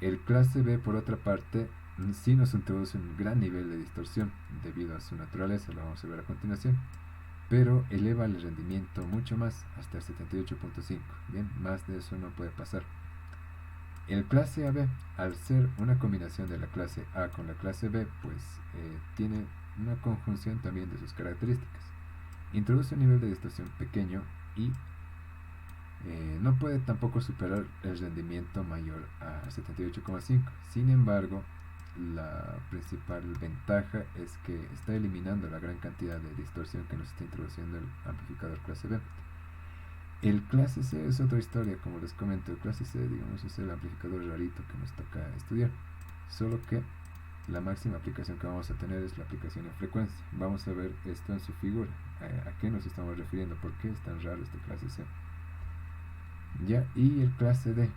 El clase B, por otra parte, sí nos introduce un gran nivel de distorsión debido a su naturaleza, lo vamos a ver a continuación, pero eleva el rendimiento mucho más, hasta el 78.5. Bien, más de eso no puede pasar. El clase AB, al ser una combinación de la clase A con la clase B, pues tiene una conjunción también de sus características. Introduce un nivel de distorsión pequeño y no puede tampoco superar el rendimiento mayor a 78,5. Sin embargo, la principal ventaja es que está eliminando la gran cantidad de distorsión que nos está introduciendo el amplificador clase B. El clase C es otra historia, como les comento. El clase C, digamos, es el amplificador rarito que nos toca estudiar, solo que la máxima aplicación que vamos a tener es la aplicación en frecuencia. Vamos a ver esto en su figura, a qué nos estamos refiriendo, por qué es tan raro este clase C. Ya, y el clase D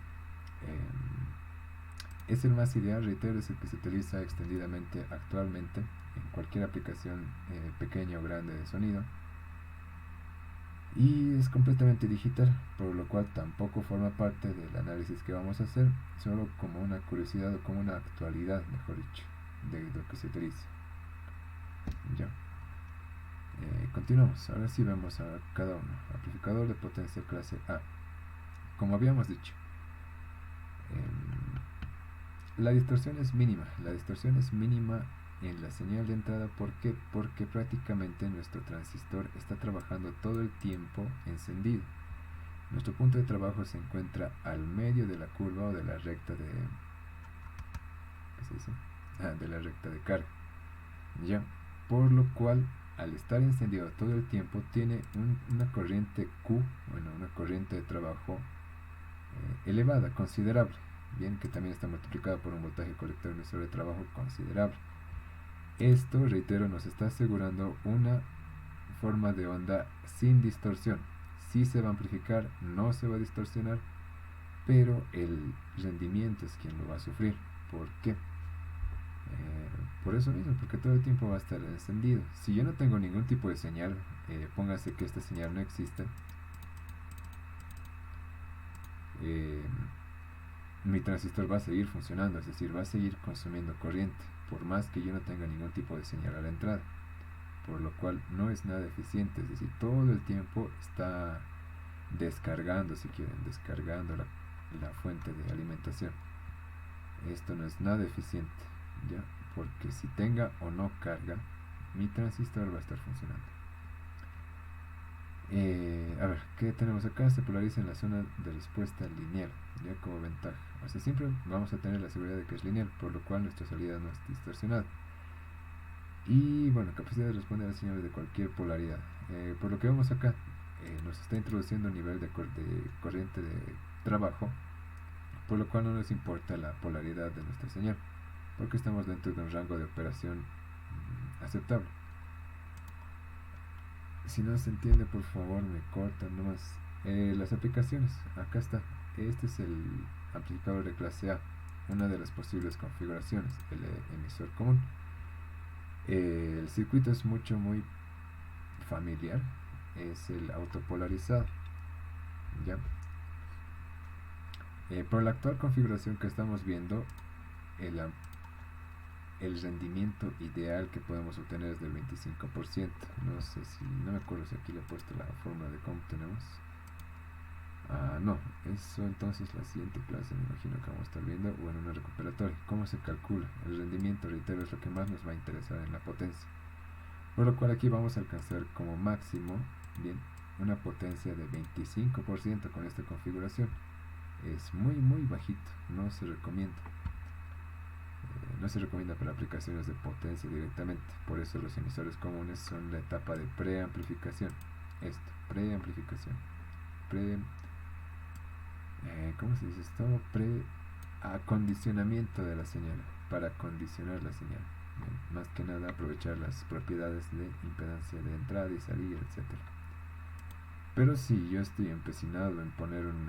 es el más ideal, reitero, es el que se utiliza extendidamente actualmente en cualquier aplicación pequeña o grande de sonido, y es completamente digital, por lo cual tampoco forma parte del análisis que vamos a hacer, solo como una curiosidad o como una actualidad, mejor dicho, de lo que se utiliza. Ya. Continuamos, ahora sí vemos a cada uno. Amplificador de potencia clase A. Como habíamos dicho, la distorsión es mínima. La distorsión es mínima en la señal de entrada. ¿Por qué? Porque prácticamente nuestro transistor está trabajando todo el tiempo encendido. Nuestro punto de trabajo se encuentra al medio de la curva o de la recta de... ¿qué se dice? De la recta de carga. Ya, por lo cual, al estar encendido todo el tiempo, tiene una corriente Q, bueno, una corriente de trabajo elevada, considerable. Bien, que también está multiplicada por un voltaje colector emisor de trabajo considerable. Esto, reitero, nos está asegurando una forma de onda sin distorsión. Sí se va a amplificar, no se va a distorsionar, pero el rendimiento es quien lo va a sufrir. ¿Por qué? Por eso mismo, porque todo el tiempo va a estar encendido. Si yo no tengo ningún tipo de señal, póngase que esta señal no existe, mi transistor va a seguir funcionando, es decir, va a seguir consumiendo corriente, por más que yo no tenga ningún tipo de señal a la entrada, por lo cual no es nada eficiente, es decir, todo el tiempo está descargando, si quieren, descargando la fuente de alimentación. Esto no es nada eficiente, ¿ya? Porque si tenga o no carga, mi transistor va a estar funcionando. A ver, ¿qué tenemos acá? Se polariza en la zona de respuesta lineal, ya como ventaja. O sea, siempre vamos a tener la seguridad de que es lineal, por lo cual nuestra salida no es distorsionada. Y bueno, capacidad de responder a señales de cualquier polaridad. Por lo que vemos acá, nos está introduciendo un nivel de corriente de trabajo, por lo cual no nos importa la polaridad de nuestra señal, porque estamos dentro de un rango de operación aceptable. Si no se entiende, por favor, me cortan nomás. Las aplicaciones, acá está. Este es el amplificador de clase A, una de las posibles configuraciones, el emisor común. El circuito es muy familiar, es el autopolarizado. ¿Ya? Por la actual configuración que estamos viendo, el rendimiento ideal que podemos obtener es del 25%. No me acuerdo si aquí le he puesto la fórmula de cómo tenemos. No, eso entonces la siguiente clase me imagino que vamos a estar viendo, o en una recuperatoria. ¿Cómo se calcula? El rendimiento, reitero, es lo que más nos va a interesar en la potencia. Por lo cual aquí vamos a alcanzar como máximo, bien, una potencia de 25% con esta configuración. Es muy bajito, no se recomienda. No se recomienda para aplicaciones de potencia directamente, por eso los emisores comunes son la etapa de preamplificación. Esto, preamplificación. ¿Cómo se dice esto? Preacondicionamiento de la señal, para condicionar la señal. Bien, más que nada aprovechar las propiedades de impedancia de entrada y salida, etc. Pero si yo estoy empecinado en poner un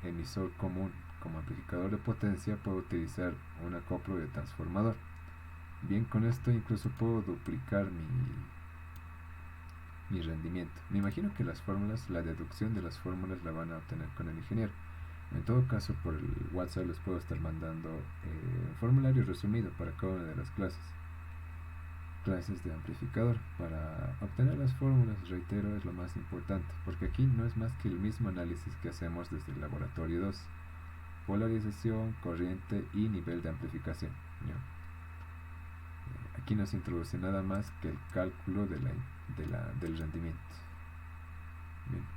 emisor común como amplificador de potencia, puedo utilizar un acoplo de transformador. Bien, con esto incluso puedo duplicar mi rendimiento. Me imagino que las fórmulas, la deducción de las fórmulas la van a obtener con el ingeniero. En todo caso, por el WhatsApp les puedo estar mandando un formulario resumido para cada una de las clases de amplificador. Para obtener las fórmulas, reitero, es lo más importante, porque aquí no es más que el mismo análisis que hacemos desde el laboratorio 2: polarización, corriente y nivel de amplificación, ¿ya? Aquí no se introduce nada más que el cálculo del rendimiento. Bien.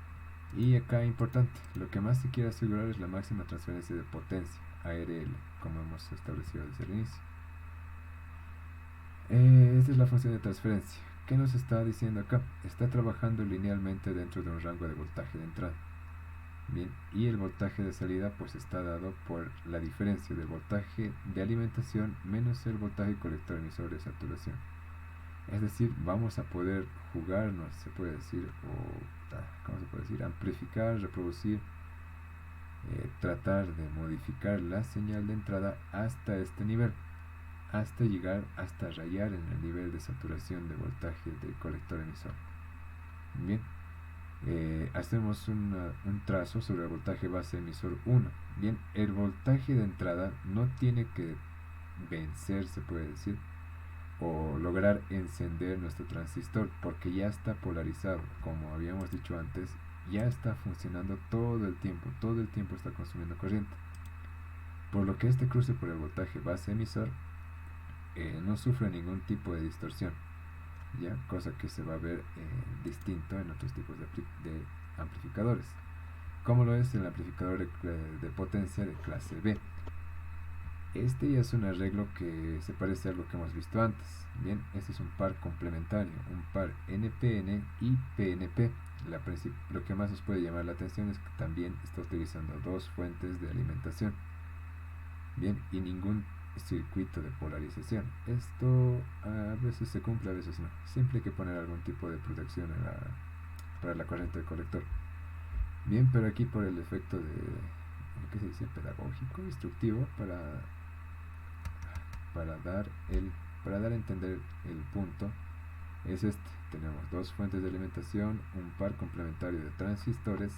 Y acá importante, lo que más se quiere asegurar es la máxima transferencia de potencia, ARL, como hemos establecido desde el inicio. Esta es la función de transferencia. ¿Qué nos está diciendo acá? Está trabajando linealmente dentro de un rango de voltaje de entrada. Bien, y el voltaje de salida pues está dado por la diferencia del voltaje de alimentación menos el voltaje colector emisor de saturación. Es decir, vamos a poder jugarnos, se puede decir, ¿cómo se puede decir? Amplificar, reproducir, tratar de modificar la señal de entrada hasta este nivel, hasta llegar, hasta rayar en el nivel de saturación de voltaje del colector emisor. Bien, hacemos un trazo sobre el voltaje base emisor 1. Bien, el voltaje de entrada no tiene que vencer, se puede decir, o lograr encender nuestro transistor, porque ya está polarizado, como habíamos dicho antes, ya está funcionando todo el tiempo está consumiendo corriente, por lo que este cruce por el voltaje base emisor no sufre ningún tipo de distorsión, ¿ya? Cosa que se va a ver distinto en otros tipos de amplificadores, como lo es el amplificador de potencia de clase B. Este ya es un arreglo que se parece a lo que hemos visto antes. Bien, este es un par complementario, un par NPN y PNP. Lo que más os puede llamar la atención es que también está utilizando dos fuentes de alimentación. Bien, y ningún circuito de polarización. Esto a veces se cumple, a veces no. Siempre hay que poner algún tipo de protección para la corriente del colector. Bien, pero aquí por el efecto de, ¿qué se dice? Pedagógico, instructivo, para dar a entender el punto, es este: tenemos dos fuentes de alimentación, un par complementario de transistores,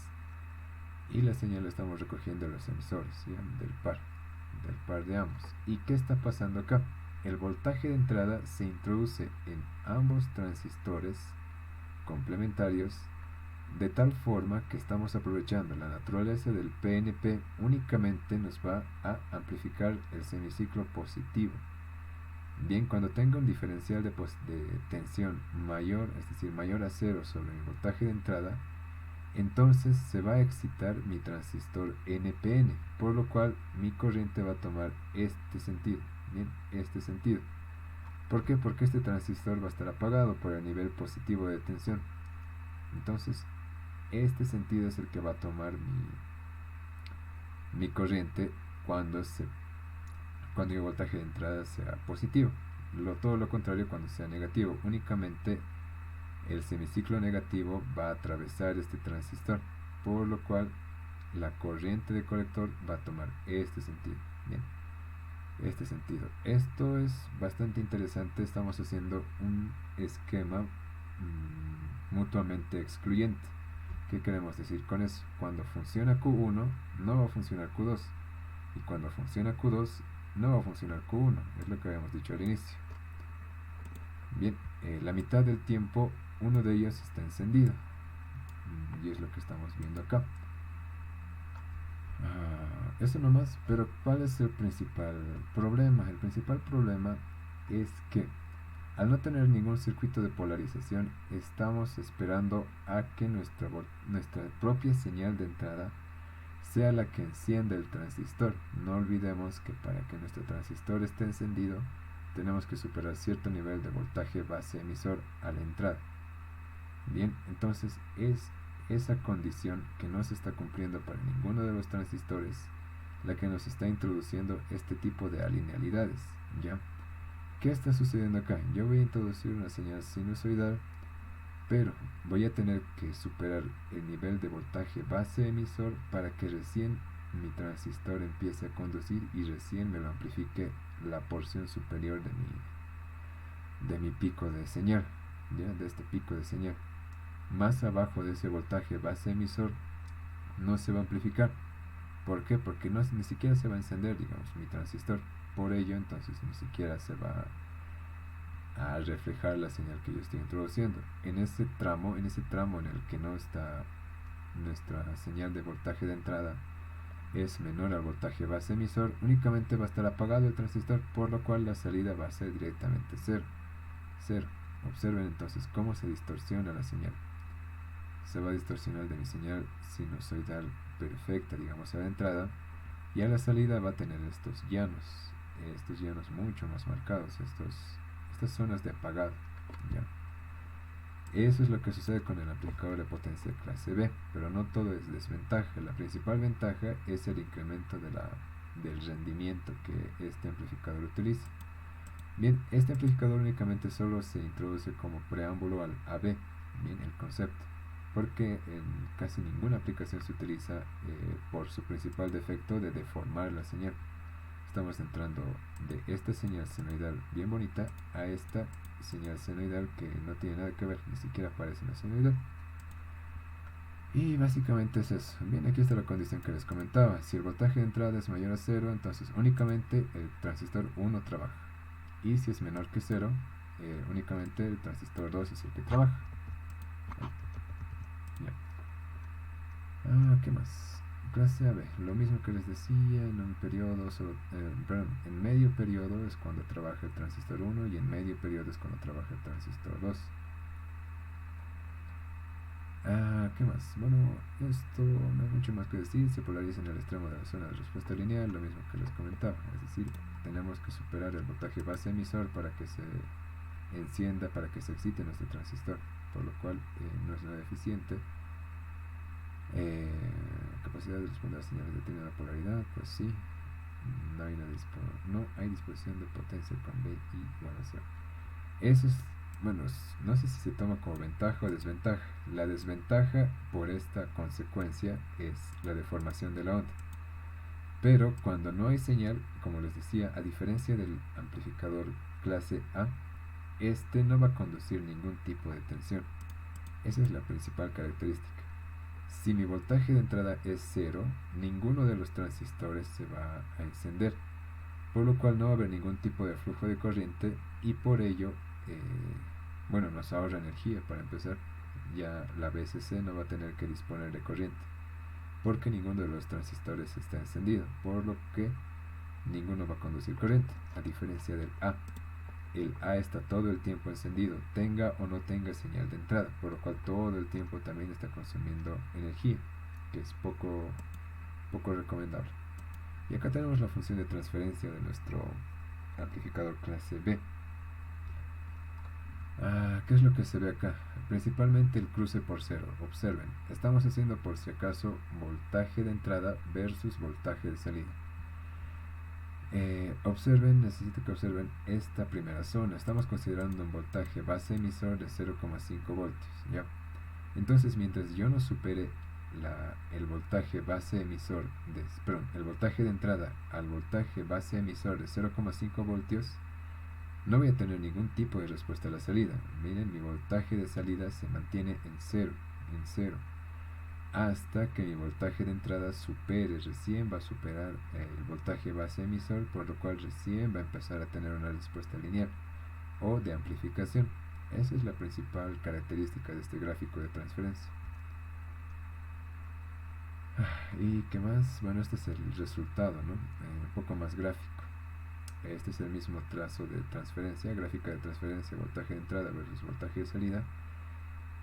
y la señal la estamos recogiendo de los emisores, ¿sí? del par de ambos. ¿Y qué está pasando acá? El voltaje de entrada se introduce en ambos transistores complementarios, de tal forma que estamos aprovechando la naturaleza del PNP. Únicamente nos va a amplificar el semiciclo positivo. Bien, cuando tenga un diferencial de tensión mayor, es decir, mayor a 0 sobre mi voltaje de entrada, entonces se va a excitar mi transistor NPN, por lo cual mi corriente va a tomar este sentido. Bien, este sentido. ¿Por qué? Porque este transistor va a estar apagado por el nivel positivo de tensión. Entonces, este sentido es el que va a tomar mi corriente cuando el voltaje de entrada sea positivo. Todo lo contrario cuando sea negativo. Únicamente el semiciclo negativo va a atravesar este transistor, por lo cual la corriente de colector va a tomar este sentido. Bien, este sentido. Esto es bastante interesante. Estamos haciendo un esquema mutuamente excluyente. ¿Qué queremos decir con eso? Cuando funciona Q1 no va a funcionar Q2, y cuando funciona Q2 no va a funcionar Q1, es lo que habíamos dicho al inicio. Bien, la mitad del tiempo uno de ellos está encendido, y es lo que estamos viendo acá. Eso nomás. Pero ¿cuál es el principal problema? El principal problema es que al no tener ningún circuito de polarización, estamos esperando a que nuestra propia señal de entrada sea la que encienda el transistor. No olvidemos que para que nuestro transistor esté encendido, tenemos que superar cierto nivel de voltaje base emisor a la entrada. Bien, entonces es esa condición que no se está cumpliendo para ninguno de los transistores la que nos está introduciendo este tipo de alinealidades, ¿ya? ¿Qué está sucediendo acá? Yo voy a introducir una señal sinusoidal, pero voy a tener que superar el nivel de voltaje base emisor para que recién mi transistor empiece a conducir y recién me lo amplifique la porción superior de mi pico de señal, ¿ya? De este pico de señal. Más abajo de ese voltaje base emisor no se va a amplificar. ¿Por qué? Porque ni siquiera se va a encender, digamos, mi transistor. Por ello, entonces, ni siquiera se va a reflejar la señal que yo estoy introduciendo. En ese tramo en el que no está nuestra señal de voltaje de entrada, es menor al voltaje base emisor, únicamente va a estar apagado el transistor, por lo cual la salida va a ser directamente cero. Observen entonces cómo se distorsiona la señal. Se va a distorsionar de mi señal sinusoidal perfecta, digamos, a la entrada, y a la salida va a tener estos llanos mucho más marcados, estas zonas de apagado, ¿ya? Eso es lo que sucede con el amplificador de potencia clase B, pero no todo es desventaja. La principal ventaja es el incremento del rendimiento que este amplificador utiliza. Bien, este amplificador únicamente solo se introduce como preámbulo al AB, bien, el concepto, porque en casi ninguna aplicación se utiliza por su principal defecto de deformar la señal. Estamos entrando de esta señal senoidal bien bonita a esta señal senoidal que no tiene nada que ver, ni siquiera aparece en la senoidal. Y básicamente es eso. Bien, aquí está la condición que les comentaba. Si el voltaje de entrada es mayor a 0, entonces únicamente el transistor 1 trabaja. Y si es menor que 0, únicamente el transistor 2 es el que trabaja. Ya. ¿Qué más? Clase AB, lo mismo que les decía, en un periodo, en medio periodo es cuando trabaja el transistor 1 y en medio periodo es cuando trabaja el transistor 2. ¿Qué más? Bueno, esto no hay mucho más que decir. Se polariza en el extremo de la zona de respuesta lineal, lo mismo que les comentaba, es decir, tenemos que superar el voltaje base emisor para que se encienda, para que se excite nuestro transistor, por lo cual no es nada eficiente. Capacidad de responder a señales de determinada polaridad, pues sí, no hay disposición de potencia con B igual a 0. Eso es, bueno, no sé si se toma como ventaja o desventaja. La desventaja por esta consecuencia es la deformación de la onda. Pero cuando no hay señal, como les decía, a diferencia del amplificador clase A, este no va a conducir ningún tipo de tensión. Esa es la principal característica. Si mi voltaje de entrada es 0, ninguno de los transistores se va a encender, por lo cual no va a haber ningún tipo de flujo de corriente y por ello, nos ahorra energía. Para empezar, ya la VCC no va a tener que disponer de corriente, porque ninguno de los transistores está encendido, por lo que ninguno va a conducir corriente, a diferencia del A. El A está todo el tiempo encendido, tenga o no tenga señal de entrada, por lo cual todo el tiempo también está consumiendo energía, que es poco recomendable. Y acá tenemos la función de transferencia de nuestro amplificador clase B. ¿Qué es lo que se ve acá? Principalmente el cruce por cero. Observen, estamos haciendo por si acaso voltaje de entrada versus voltaje de salida. Necesito que observen esta primera zona. Estamos considerando un voltaje base emisor de 0,5 voltios, ¿ya? Entonces, mientras yo no supere el voltaje base emisor el voltaje de entrada al voltaje base emisor de 0,5 voltios, no voy a tener ningún tipo de respuesta a la salida. Miren, mi voltaje de salida se mantiene en cero, hasta que mi voltaje de entrada recién va a superar el voltaje base emisor, por lo cual recién va a empezar a tener una respuesta lineal o de amplificación. Esa es la principal característica de este gráfico de transferencia. ¿Y qué más? Bueno, este es el resultado, ¿no? Un poco más gráfico. Este es el mismo trazo de transferencia, gráfica de transferencia, voltaje de entrada versus voltaje de salida,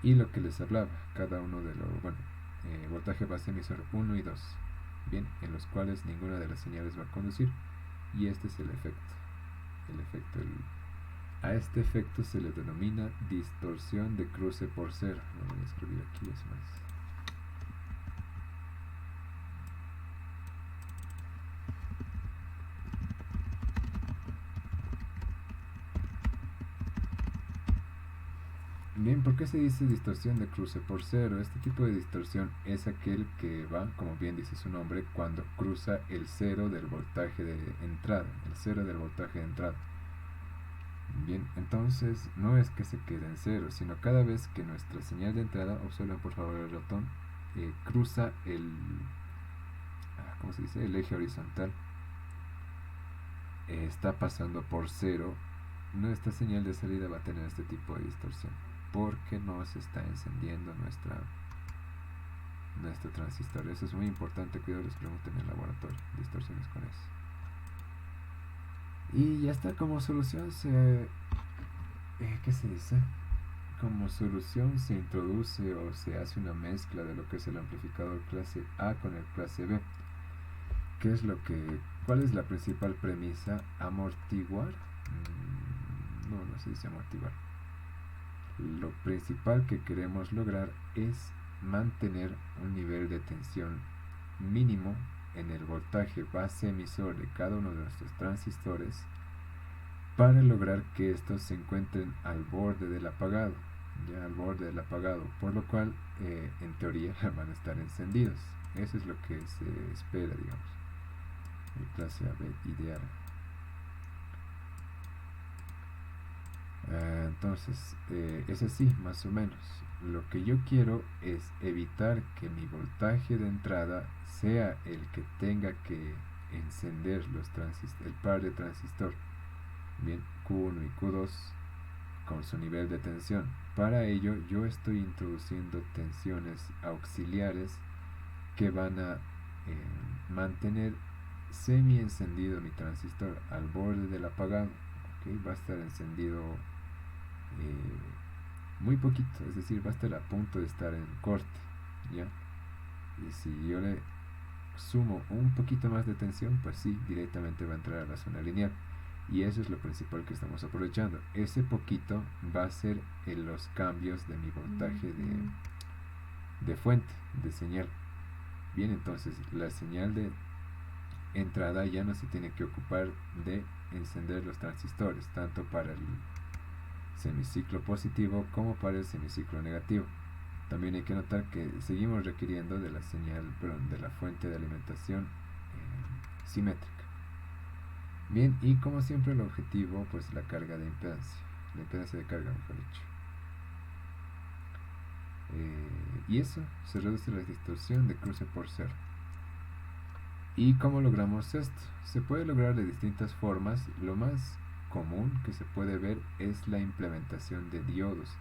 y lo que les hablaba, cada uno de los, voltaje base emisor 1 y 2, bien, en los cuales ninguna de las señales va a conducir, y este es el efecto. A este efecto se le denomina distorsión de cruce por cero. Lo voy a escribir aquí, es más. Bien, ¿por qué se dice distorsión de cruce por cero? Este tipo de distorsión es aquel que va, como bien dice su nombre, cuando cruza el cero del voltaje de entrada, Bien, entonces no es que se quede en cero, sino cada vez que nuestra señal de entrada, observen por favor el ratón, cruza ¿cómo se dice? El eje horizontal está pasando por cero, nuestra señal de salida va a tener este tipo de distorsión porque no se está encendiendo nuestro transistor. Eso es muy importante, cuidado, les pregunten en el laboratorio, distorsiones con eso. Y ya está. Como solución ¿qué se dice? Como solución se introduce o se hace una mezcla de lo que es el amplificador clase A con el clase B. ¿Cuál es la principal premisa? Amortiguar. No se dice amortiguar. Lo principal que queremos lograr es mantener un nivel de tensión mínimo en el voltaje base emisor de cada uno de nuestros transistores para lograr que estos se encuentren al borde del apagado, por lo cual en teoría van a estar encendidos. Eso es lo que se espera, digamos. El clase AB ideal. Entonces, es así, más o menos. Lo que yo quiero es evitar que mi voltaje de entrada sea el que tenga que encender el par de transistor. Bien, Q1 y Q2 con su nivel de tensión. Para ello, yo estoy introduciendo tensiones auxiliares que van a mantener semi encendido mi transistor al borde del apagado. ¿Okay? Va a estar encendido muy poquito, es decir, va a estar a punto de estar en corte, ¿ya? Y si yo le sumo un poquito más de tensión, pues sí, directamente va a entrar a la zona lineal. Y eso es lo principal que estamos aprovechando. Ese poquito va a ser en los cambios de mi voltaje de fuente, de señal. Bien, entonces la señal de entrada ya no se tiene que ocupar de encender los transistores, tanto para el semiciclo positivo como para el semiciclo negativo. También hay que notar que seguimos requiriendo de la señal, de la fuente de alimentación simétrica. Bien, y como siempre el objetivo, pues la carga de impedancia, la impedancia de carga, mejor dicho. Y eso se reduce la distorsión de cruce por cero. ¿Y cómo logramos esto? Se puede lograr de distintas formas. Lo más común que se puede ver es la implementación de diodos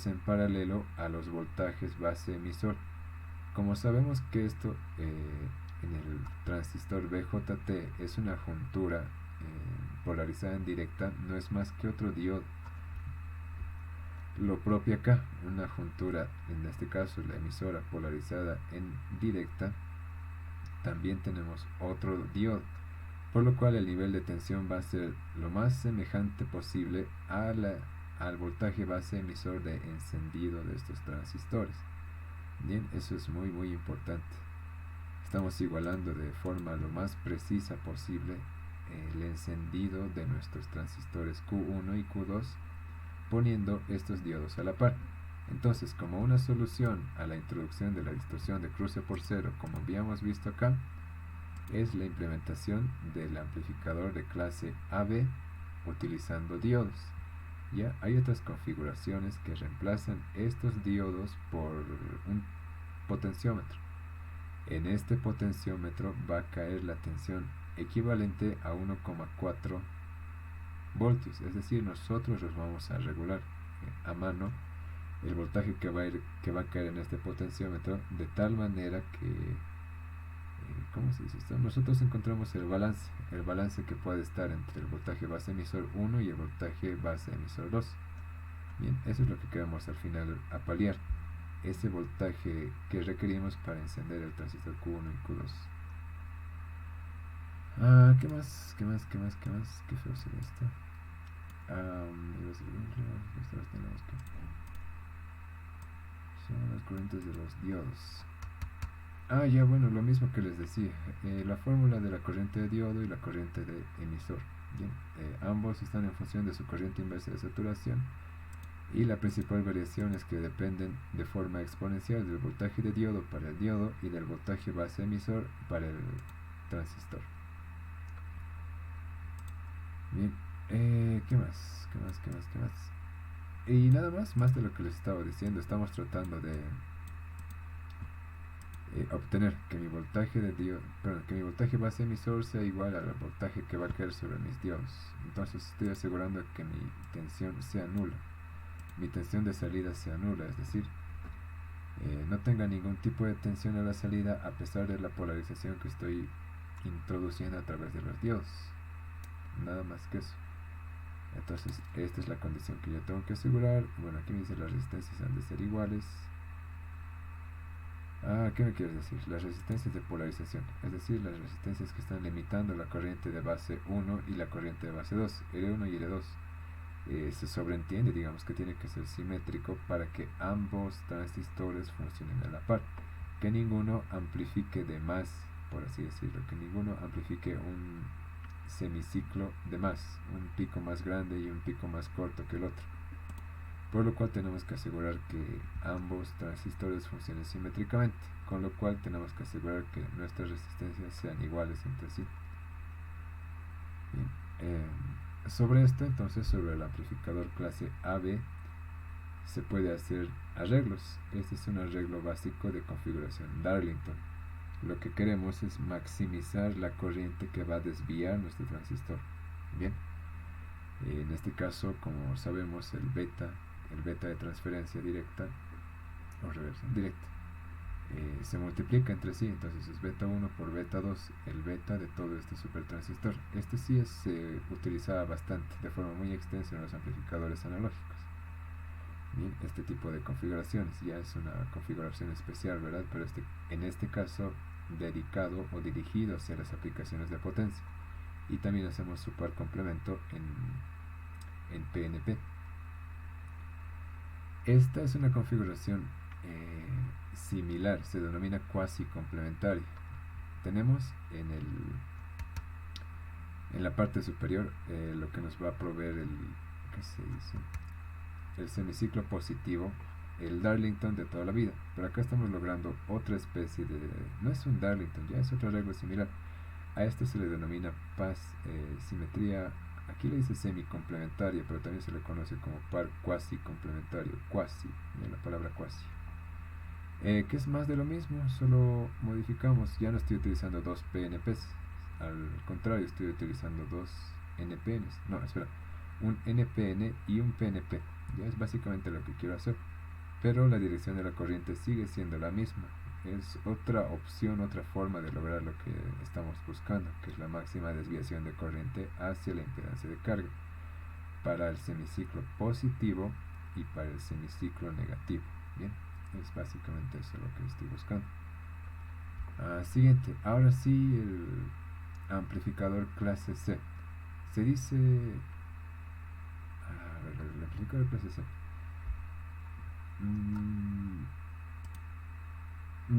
en paralelo a los voltajes base emisor. Como sabemos que esto en el transistor BJT es una juntura polarizada en directa, no es más que otro diodo. Lo propio acá, una juntura, en este caso la emisora polarizada en directa, también tenemos otro diodo, por lo cual el nivel de tensión va a ser lo más semejante posible al voltaje base emisor de encendido de estos transistores. Bien, eso es muy muy importante. Estamos igualando de forma lo más precisa posible el encendido de nuestros transistores Q1 y Q2, poniendo estos diodos a la par. Entonces, como una solución a la introducción de la distorsión de cruce por cero, como habíamos visto acá, es la implementación del amplificador de clase AB utilizando diodos. Ya hay otras configuraciones que reemplazan estos diodos por un potenciómetro. En este potenciómetro va a caer la tensión equivalente a 1,4 voltios, es decir, nosotros los vamos a regular a mano el voltaje que va a caer en este potenciómetro, de tal manera que ¿cómo se dice esto? Nosotros encontramos el balance que puede estar entre el voltaje base emisor 1 y el voltaje base emisor 2. Bien, eso es lo que queremos al final paliar, ese voltaje que requerimos para encender el transistor Q1 y Q2. ¿Qué más? ¿Qué feo sería esto? Son las corrientes de los diodos. Ya, bueno, lo mismo que les decía, la fórmula de la corriente de diodo y la corriente de emisor. Bien, ambos están en función de su corriente inversa de saturación, y la principal variación es que dependen de forma exponencial del voltaje de diodo para el diodo y del voltaje base emisor para el transistor. Bien, ¿qué más? Y nada más de lo que les estaba diciendo. Estamos tratando de obtener que mi voltaje que mi voltaje base emisor sea igual al voltaje que va a caer sobre mis diodos. Entonces estoy asegurando que mi tensión sea nula, mi tensión de salida sea nula, es decir, no tenga ningún tipo de tensión a la salida a pesar de la polarización que estoy introduciendo a través de los diodos. Nada más que eso. Entonces esta es la condición que yo tengo que asegurar. Bueno, aquí me dice las resistencias han de ser iguales. ¿Qué me quieres decir? Las resistencias de polarización, es decir, las resistencias que están limitando la corriente de base 1 y la corriente de base 2, L1 y L2. Se sobreentiende, digamos, que tiene que ser simétrico para que ambos transistores funcionen a la par, que ninguno amplifique de más, por así decirlo, que ninguno amplifique un semiciclo de más, un pico más grande y un pico más corto que el otro. Por lo cual tenemos que asegurar que ambos transistores funcionen simétricamente, con lo cual tenemos que asegurar que nuestras resistencias sean iguales entre sí. Bien, sobre esto, entonces, sobre el amplificador clase AB, se puede hacer arreglos. Este es un arreglo básico de configuración Darlington. Lo que queremos es maximizar la corriente que va a desviar nuestro transistor. Bien, en este caso, como sabemos, el beta de transferencia directa o reversa directa se multiplica entre sí, entonces es beta 1 por beta 2, el beta de todo este supertransistor. Este sí se utilizaba bastante, de forma muy extensa en los amplificadores analógicos. Bien, este tipo de configuraciones ya es una configuración especial, ¿verdad? Pero en este caso dedicado o dirigido hacia las aplicaciones de potencia. Y también hacemos su par complemento en PNP. Esta es una configuración similar, se denomina cuasi complementaria. Tenemos en la parte superior lo que nos va a proveer el semiciclo positivo, el Darlington de toda la vida. Pero acá estamos logrando otra especie de, no es un Darlington, ya es otro arreglo similar. A esto se le denomina simetría. Aquí le dice semi-complementaria, pero también se le conoce como par cuasi-complementario, cuasi, la palabra cuasi. Que es más de lo mismo, solo modificamos, ya no estoy utilizando dos PNPs, al contrario, estoy utilizando dos NPNs, no, espera, un NPN y un PNP, ya es básicamente lo que quiero hacer, pero la dirección de la corriente sigue siendo la misma. Es otra opción, otra forma de lograr lo que estamos buscando, que es la máxima desviación de corriente hacia la impedancia de carga para el semiciclo positivo y para el semiciclo negativo. Bien, es básicamente eso lo que estoy buscando. Siguiente, ahora sí, el amplificador clase C. Se dice, el amplificador clase C.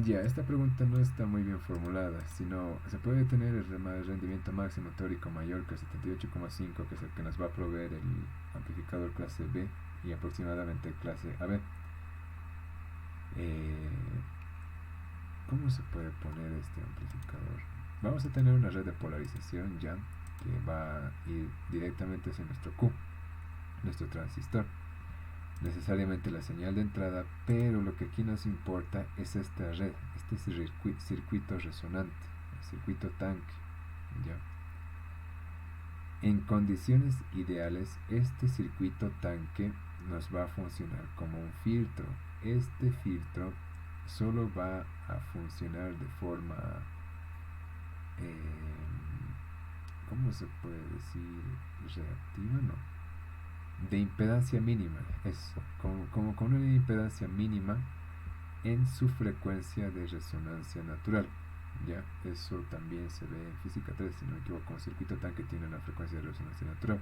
Ya, esta pregunta no está muy bien formulada, sino se puede tener el rendimiento máximo teórico mayor que el 78,5, que es el que nos va a proveer el amplificador clase B y aproximadamente clase AB. ¿Cómo se puede poner este amplificador? Vamos a tener una red de polarización ya, que va a ir directamente hacia nuestro Q, nuestro transistor. Necesariamente la señal de entrada, pero lo que aquí nos importa es esta red, este circuito resonante, el circuito tanque. ¿Ya? En condiciones ideales, este circuito tanque nos va a funcionar como un filtro. Este filtro solo va a funcionar de forma, ¿cómo se puede decir? Reactiva, no, de impedancia mínima, eso, como con una impedancia mínima en su frecuencia de resonancia natural. Ya, eso también se ve en física 3, si no me equivoco, un circuito tanque tiene una frecuencia de resonancia natural.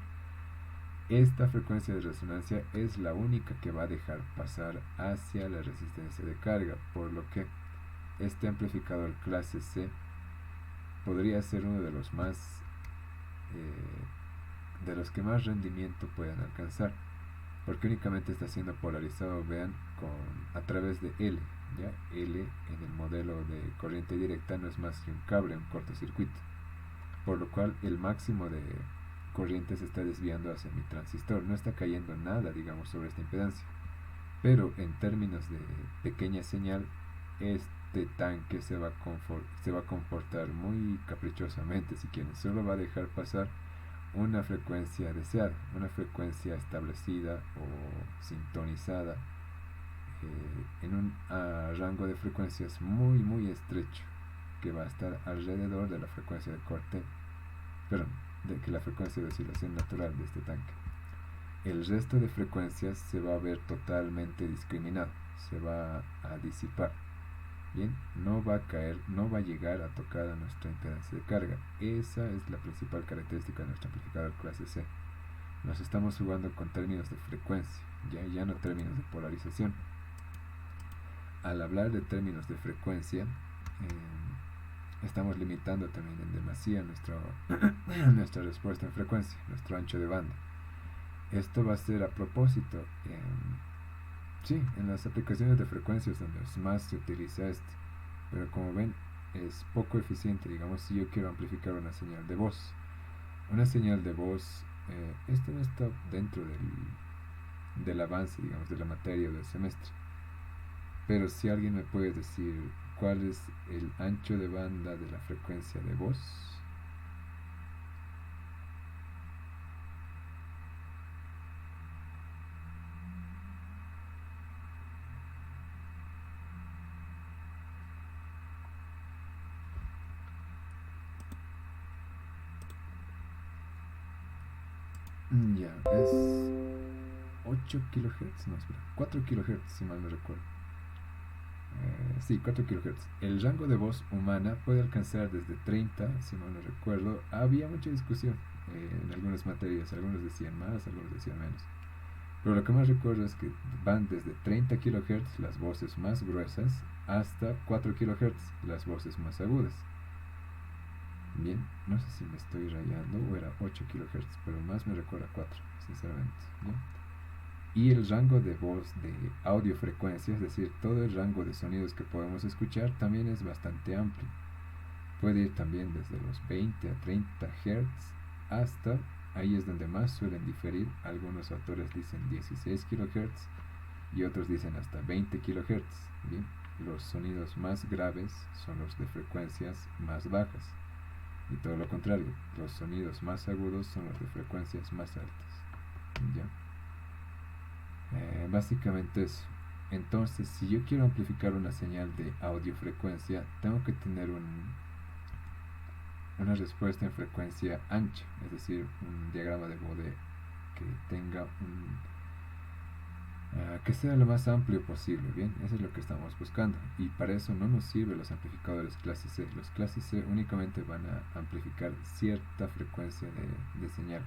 Esta frecuencia de resonancia es la única que va a dejar pasar hacia la resistencia de carga, por lo que este amplificador clase C podría ser uno de los más de los que más rendimiento puedan alcanzar, porque únicamente está siendo polarizado, vean, a través de L. ¿Ya? L en el modelo de corriente directa no es más que un cable, un cortocircuito, por lo cual el máximo de corriente se está desviando hacia mi transistor, no está cayendo nada, digamos, sobre esta impedancia, pero en términos de pequeña señal este tanque se va a comportar muy caprichosamente, si quieren. Solo va a dejar pasar una frecuencia deseada, una frecuencia establecida o sintonizada en un rango de frecuencias muy estrecho, que va a estar alrededor de la frecuencia de corte, perdón, de que la frecuencia de oscilación natural de este tanque. El resto de frecuencias se va a ver totalmente discriminado, se va a disipar. Bien, no va a caer, no va a llegar a tocar a nuestra impedancia de carga. Esa es la principal característica de nuestro amplificador clase C. Nos estamos jugando con términos de frecuencia, ya no términos de polarización. Al hablar de términos de frecuencia, estamos limitando también en demasía nuestra respuesta en frecuencia, nuestro ancho de banda. Esto va a ser a propósito, sí, en las aplicaciones de frecuencias donde más se utiliza esto, pero como ven es poco eficiente. Digamos, si yo quiero amplificar una señal de voz, esto no está dentro del avance, digamos, de la materia del semestre, pero si alguien me puede decir cuál es el ancho de banda de la frecuencia de voz. Ya, es 8 kHz, no, espera, 4 kHz si mal no recuerdo. Sí, 4 kHz. El rango de voz humana puede alcanzar desde 30, si mal no recuerdo. Había mucha discusión en algunas materias, algunos decían más, algunos decían menos. Pero lo que más recuerdo es que van desde 30 kHz las voces más gruesas hasta 4 kHz las voces más agudas. Bien, no sé si me estoy rayando o era 8 kHz, pero más me recuerda 4, sinceramente. ¿No? Y el rango de voz de audiofrecuencia, es decir, todo el rango de sonidos que podemos escuchar, también es bastante amplio. Puede ir también desde los 20 a 30 Hz hasta, ahí es donde más suelen diferir. Algunos autores dicen 16 kHz y otros dicen hasta 20 kHz. Bien, los sonidos más graves son los de frecuencias más bajas. Y todo lo contrario, los sonidos más agudos son los de frecuencias más altas. ¿Ya? Básicamente eso. Entonces, si yo quiero amplificar una señal de audiofrecuencia, tengo que tener una respuesta en frecuencia ancha, es decir, un diagrama de Bode que tenga que sea lo más amplio posible. Bien, eso es lo que estamos buscando, y para eso no nos sirven los amplificadores clase C. Los clase C únicamente van a amplificar cierta frecuencia de señal,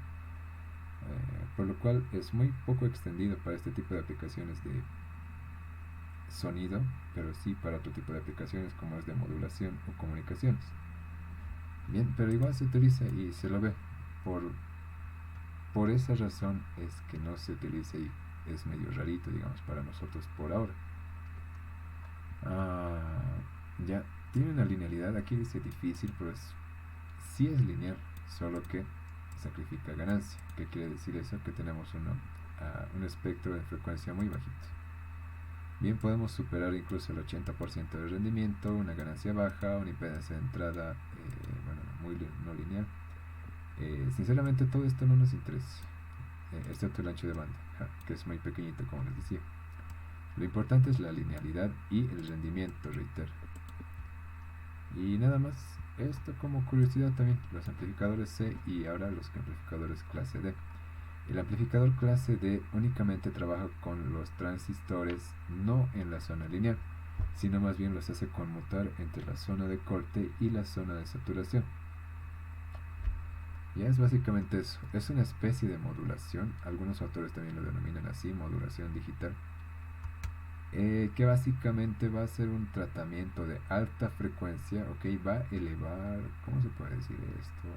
por lo cual es muy poco extendido para este tipo de aplicaciones de sonido, pero sí para otro tipo de aplicaciones como es de modulación o comunicaciones. Bien, pero igual se utiliza y se lo ve. Por esa razón es que no se utiliza y es medio rarito, digamos, para nosotros por ahora. Ya, tiene una linealidad, aquí dice difícil, pero sí es lineal, solo que sacrifica ganancia. ¿Qué quiere decir eso? Que tenemos un espectro de frecuencia muy bajito. Bien, podemos superar incluso el 80% de rendimiento, una ganancia baja, una impedancia de entrada, muy no lineal. Sinceramente todo esto no nos interesa, excepto el ancho de banda, que es muy pequeñito, como les decía. Lo importante es la linealidad y el rendimiento, reitero. Y nada más, esto como curiosidad también, los amplificadores C y ahora los amplificadores clase D. El amplificador clase D únicamente trabaja con los transistores no en la zona lineal, sino más bien los hace conmutar entre la zona de corte y la zona de saturación. Ya es básicamente eso, es una especie de modulación, algunos autores también lo denominan así, modulación digital, que básicamente va a ser un tratamiento de alta frecuencia, ok, va a elevar, ¿cómo se puede decir esto?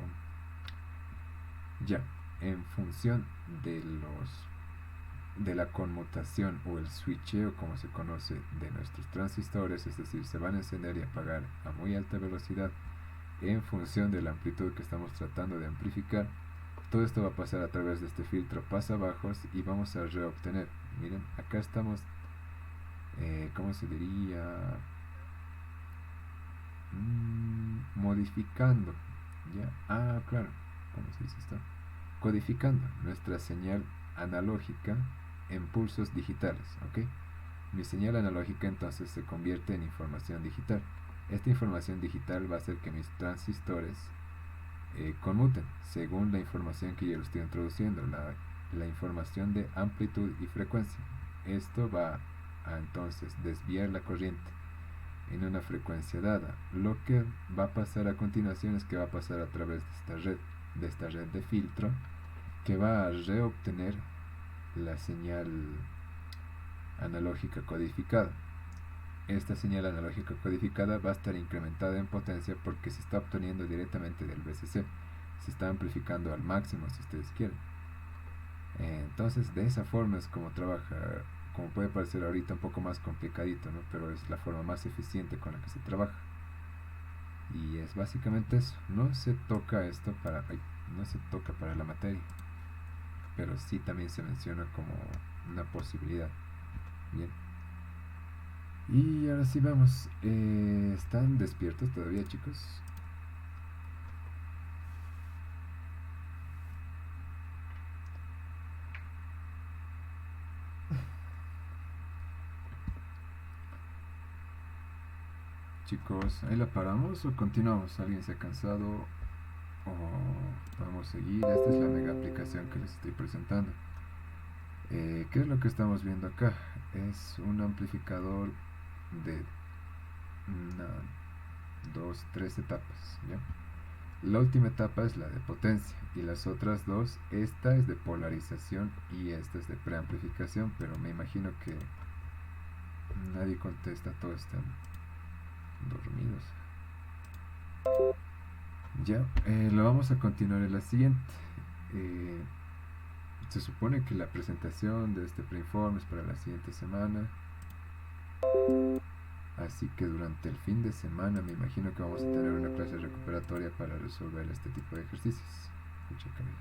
Ya, en función de la conmutación o el switcheo, como se conoce, de nuestros transistores, es decir, se van a encender y apagar a muy alta velocidad en función de la amplitud que estamos tratando de amplificar. Todo esto va a pasar a través de este filtro pasabajos y vamos a reobtener, miren, acá estamos, ¿cómo se diría? modificando, ¿ya? Ah, claro, ¿cómo se dice esto? Codificando nuestra señal analógica en pulsos digitales, ¿ok? Mi señal analógica entonces se convierte en información digital. Esta información digital va a hacer que mis transistores conmuten según la información que yo le estoy introduciendo, la información de amplitud y frecuencia. Esto va a entonces desviar la corriente en una frecuencia dada. Lo que va a pasar a continuación es que va a pasar a través de esta red de filtro, que va a reobtener la señal analógica codificada. Esta señal analógica codificada va a estar incrementada en potencia porque se está obteniendo directamente del VCC. Se está amplificando al máximo si ustedes quieren. Entonces de esa forma es como trabaja. Como puede parecer ahorita un poco más complicadito, ¿no? Pero es la forma más eficiente con la que se trabaja. Y es básicamente eso. No se toca esto no se toca para la materia, pero sí también se menciona como una posibilidad. Bien. Y ahora sí vamos. ¿Están despiertos todavía, chicos? Chicos, ¿ahí la paramos o continuamos? ¿Alguien se ha cansado? ¿O podemos seguir? Esta es la mega aplicación que les estoy presentando. ¿Qué es lo que estamos viendo acá? Es un amplificador de una, dos, tres etapas, ¿ya? La última etapa es la de potencia y las otras dos, esta es de polarización y esta es de preamplificación, pero me imagino que nadie contesta, todos están dormidos. Ya, lo vamos a continuar en la siguiente. Se supone que la presentación de este preinforme es para la siguiente semana. Así que durante el fin de semana me imagino que vamos a tener una clase recuperatoria para resolver este tipo de ejercicios. Escucha, Camila.